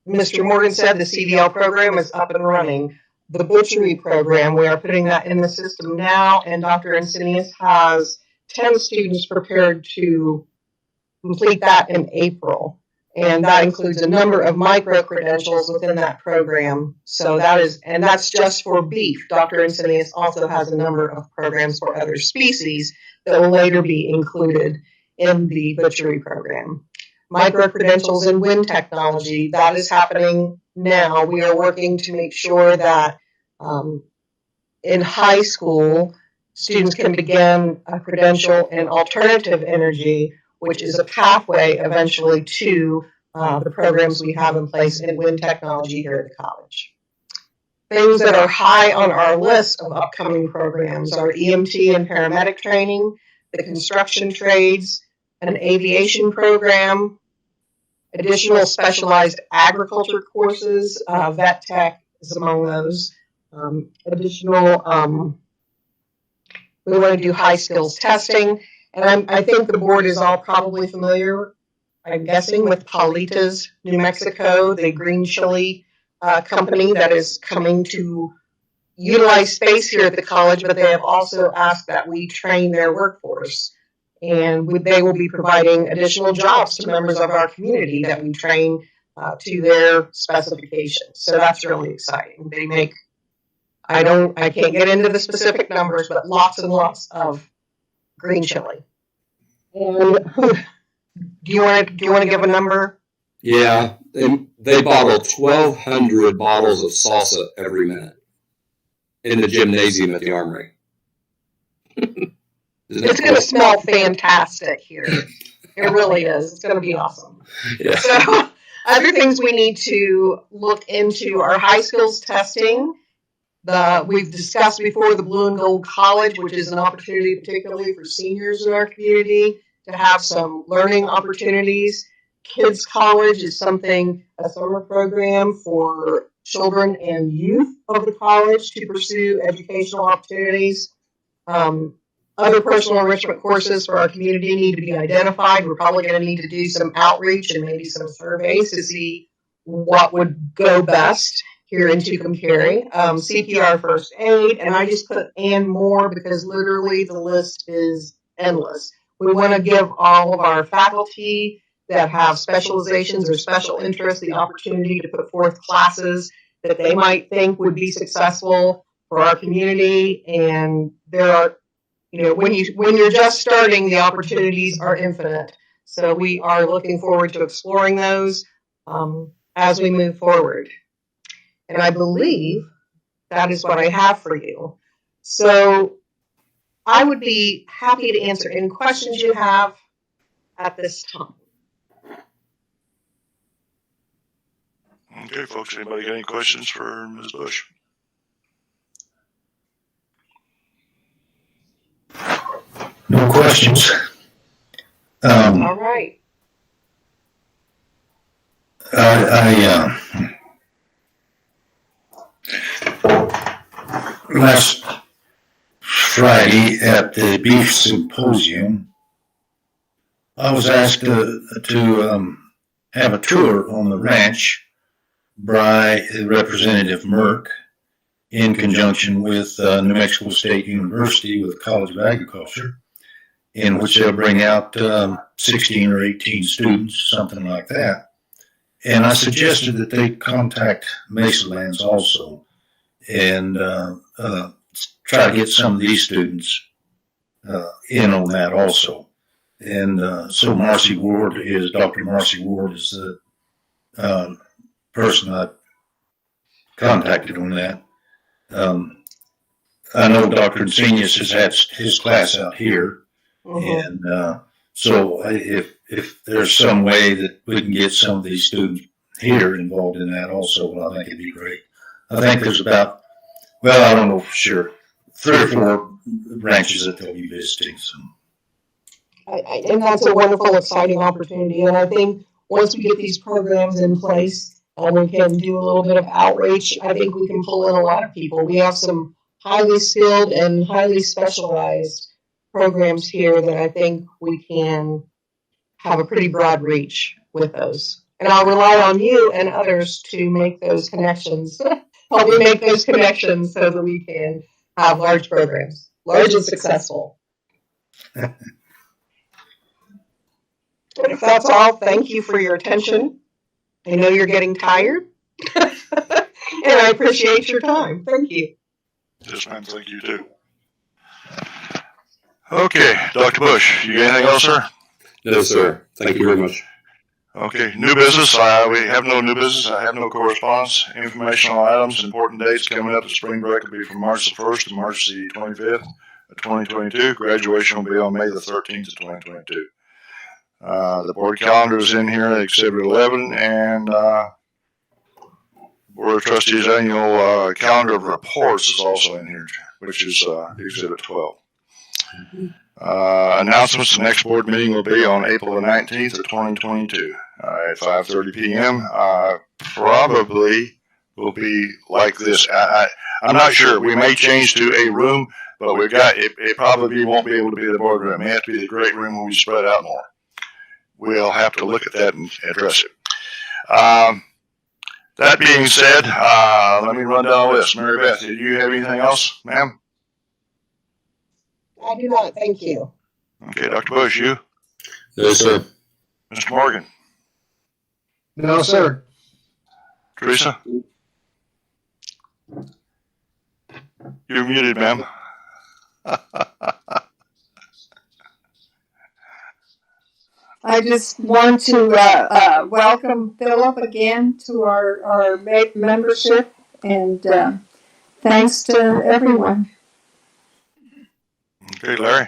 K: Mr. Morgan said, the CDL program is up and running. The butchery program, we are putting that in the system now, and Dr. Encinius has 10 students prepared to complete that in April. And that includes a number of micro-credentials within that program. So that's just for beef. Dr. Encinius also has a number of programs for other species that will later be included in the butchery program. Micro-credentials in wind technology, that is happening now. We are working to make sure that in high school, students can begin a credential in alternative energy, which is a pathway eventually to the programs we have in place in wind technology here at the college. Things that are high on our list of upcoming programs are EMT and paramedic training, the construction trades, an aviation program, additional specialized agriculture courses, vet tech is among those. We want to do high skills testing. And I think the board is all probably familiar, I'm guessing, with Paulitas, New Mexico, the green chili company that is coming to utilize space here at the college, but they have also asked that we train their workforce. And they will be providing additional jobs to members of our community that we train to their specifications. So that's really exciting. They make, I can't get into the specific numbers, but lots and lots of green chili. And do you want to give a number?
G: Yeah, they bottle 1,200 bottles of salsa every minute in the gymnasium at the Armory.
K: It's going to smell fantastic here. It really is. It's going to be awesome.
G: Yeah.
K: So, other things we need to look into are high skills testing. We've discussed before the Blue and Gold College, which is an opportunity particularly for seniors in our community to have some learning opportunities. Kids College is a summer program for children and youth of the college to pursue educational opportunities. Other personal enrichment courses for our community need to be identified. We're probably going to need to do some outreach and maybe some surveys to see what would go best here in Tucumcari. CPR first aid, and I just put and more because literally the list is endless. We want to give all of our faculty that have specializations or special interests the opportunity to put forth classes that they might think would be successful for our community. And there are, when you're just starting, the opportunities are infinite. So we are looking forward to exploring those as we move forward. And I believe that is what I have for you. So I would be happy to answer any questions you have at this time.
A: Okay, folks, anybody got any questions for Ms. Bush?
B: No questions.
K: All right.
B: Last Friday at the beef symposium, I was asked to have a tour on the ranch by Representative Merck in conjunction with New Mexico State University with the College of Agriculture, in which they'll bring out 16 or 18 students, something like that. And I suggested that they contact Mesa Lands also and try to get some of these students in on that also. And so Dr. Marcy Ward is the person I contacted on that. I know Dr. Insenius has had his class out here. And so if there's some way that we can get some of these students here involved in that also, well, I think it'd be great. I think there's about, well, I don't know for sure, 3 or 4 ranches that they'll be visiting. So.
K: And that's a wonderful, exciting opportunity. And I think once we get these programs in place and we can do a little bit of outreach, I think we can pull in a lot of people. We have some highly skilled and highly specialized programs here that I think we can have a pretty broad reach with those. And I'll rely on you and others to make those connections, help me make those connections so that we can have large programs, large and successful. And if that's all, thank you for your attention. I know you're getting tired, and I appreciate your time. Thank you.
A: Yes, ma'am. Thank you, too. Okay, Dr. Bush, you got anything else, sir?
G: No, sir. Thank you very much.
A: Okay, new business. We have no new business. I have no correspondence. Informational items, important dates coming up. The spring break will be from March the 1st to March the 25th of 2022. Graduation will be on May the 13th of 2022. The board calendar is in here, Exhibit 11, and Board of Trustees annual calendar of reports is also in here, which is Exhibit 12. Announcements. The next board meeting will be on April the 19th of 2022 at 5:30 p.m. Probably will be like this. I'm not sure. We may change to a room, but we've got it probably won't be able to be the boardroom. It may have to be the great room where we spread out more. We'll have to look at that and address it. That being said, let me run down the list. Mary Beth, do you have anything else, ma'am?
K: I do not, thank you.
A: Okay, Dr. Bush, you?
G: No, sir.
A: Mr. Morgan?
M: No, sir.
A: Teresa? You're muted, ma'am.
F: I just want to welcome Philip again to our membership, and thanks to everyone.
A: Okay, Larry.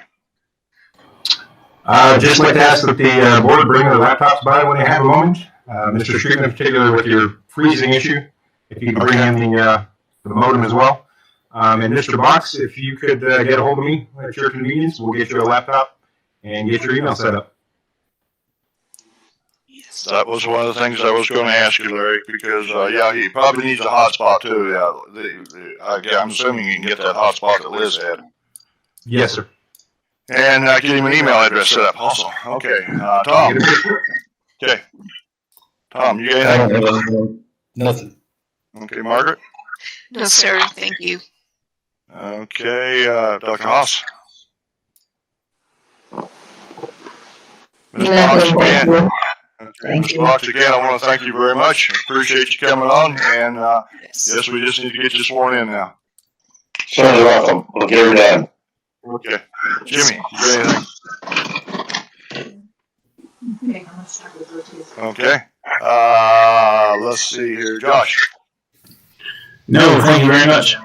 N: Just like to ask that the board bring their laptops by when they have a moment. Mr. Streetman, in particular, with your freezing issue, if you can bring in the modem as well. And Mr. Box, if you could get a hold of me at your convenience, we'll get you a laptop and get your email set up.
A: That was one of the things I was going to ask you, Larry, because, yeah, he probably needs a hotspot, too. Yeah, I'm assuming you can get that hotspot that Liz had.
N: Yes, sir.
A: And get him an email address set up also. Okay, Tom. Okay. Tom, you got anything?
B: Nothing.
A: Okay, Margaret?
E: No, sir. Thank you.
A: Okay, Dr. Haas? Ms. Box again. Okay, Ms. Box again, I want to thank you very much. Appreciate you coming on, and yes, we just need to get you sworn in now.
C: Certainly welcome. We'll get her done.
A: Okay. Jimmy, you got anything? Okay. Let's see here. Josh?
L: No, thank you very much.